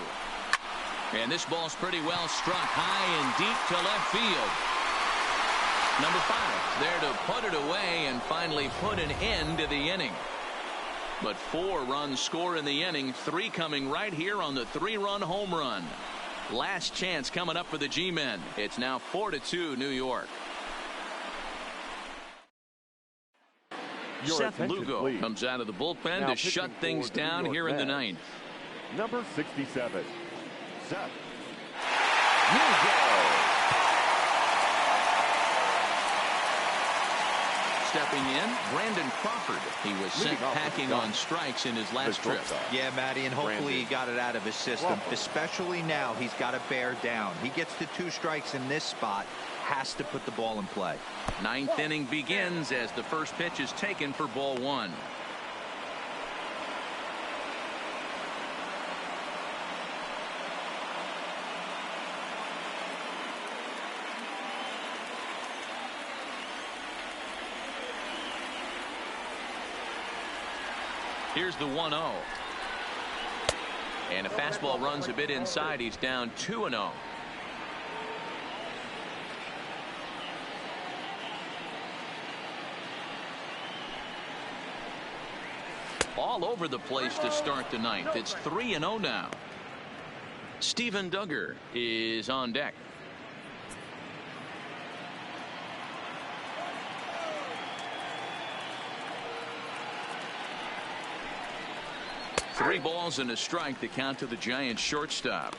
And this ball's pretty well struck high and deep to left field. Number 5 there to put it away and finally put an end to the inning. But 4 runs score in the inning, 3 coming right here on the 3-run home run. Last chance coming up for the G-men. It's now 4-2 New York. Seth Lugo comes out of the bullpen now to shut things down here in the 9th. Number 67, Seth Lugo. Stepping in, Brandon Crawford. He was sent packing on strikes in his last trip. Yeah, Matty, and hopefully he got it out of his system. Especially now, he's got to bear down. He gets the 2 strikes in this spot, has to put the ball in play. 9th inning begins as the first pitch is taken for ball 1. Here's the 1-0. And a fastball runs a bit inside. He's down 2-0. All over the place to start the 9th. It's 3-0 now. Steven Duggar is on deck. Three balls and a strike to count to the Giants shortstop.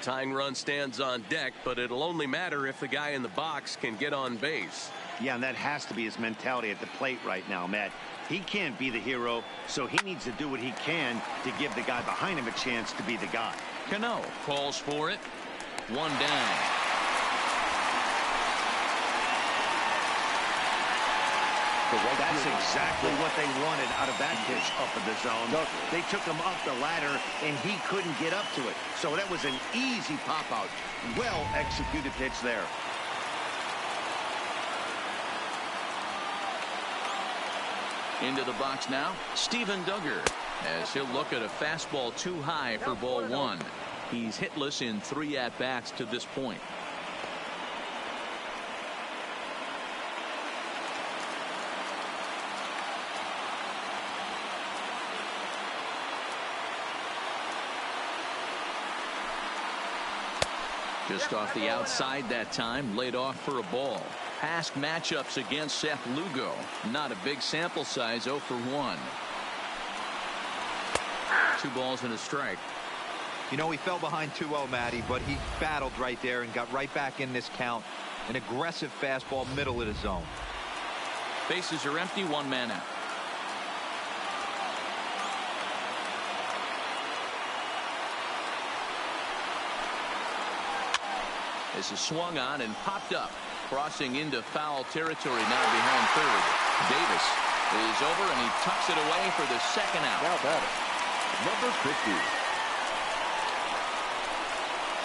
Tying run stands on deck, but it'll only matter if the guy in the box can get on base. Yeah, and that has to be his mentality at the plate right now, Matt. He can't be the hero, so he needs to do what he can to give the guy behind him a chance to be the guy. Cano calls for it. One down. That's exactly what they wanted out of that pitch up in the zone. They took him up the ladder, and he couldn't get up to it. So that was an easy pop-out. Well-executed pitch there. Into the box now, Steven Duggar, as he'll look at a fastball too high for ball one. He's hitless in 3 at-bats to this point. Just off the outside that time, laid off for a ball. Past matchups against Seth Lugo. Not a big sample size, 0 for 1. 2 balls and a strike. You know, he fell behind 2-0, Matty, but he battled right there and got right back in this count. An aggressive fastball, middle of the zone. Bases are empty, 1 man out. This is swung on and popped up. Crossing into foul territory now behind third. Davis is over and he tucks it away for the second out. Now batting, number 50.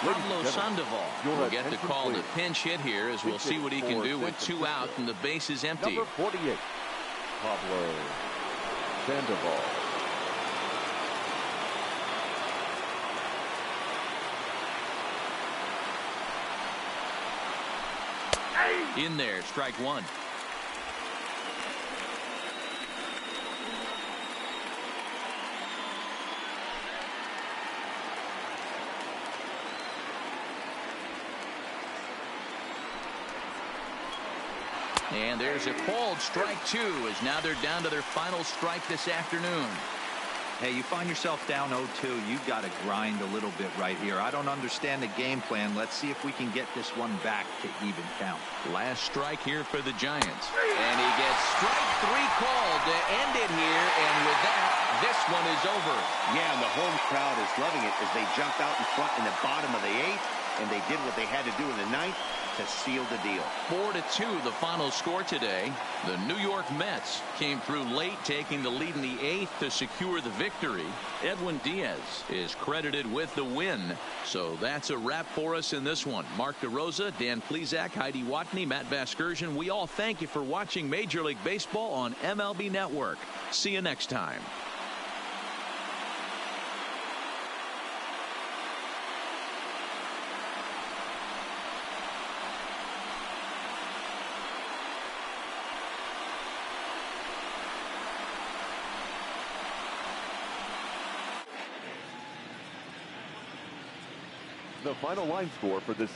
Pablo Sandoval will get the call to pinch hit here, as we'll see what he can do with 2 out and the bases empty. Number 48, Pablo Sandoval. In there, strike 1. And there's a called strike 2, as now they're down to their final strike this afternoon. Hey, you find yourself down 0-2, you've got to grind a little bit right here. I don't understand the game plan. Let's see if we can get this one back to even count. Last strike here for the Giants. And he gets strike 3 called to end it here. And with that, this one is over. Yeah, and the home crowd is loving it as they jumped out in front in the bottom of the 8th, and they did what they had to do in the 9th to seal the deal. 4-2 the final score today. The New York Mets came through late, taking the lead in the 8th to secure the victory. Edwin Diaz is credited with the win. So that's a wrap for us in this one. Mark DeRosa, Dan Plesac, Heidi Watney, Matt Vasgersian. We all thank you for watching Major League Baseball on MLB Network. See you next time. The final line score for this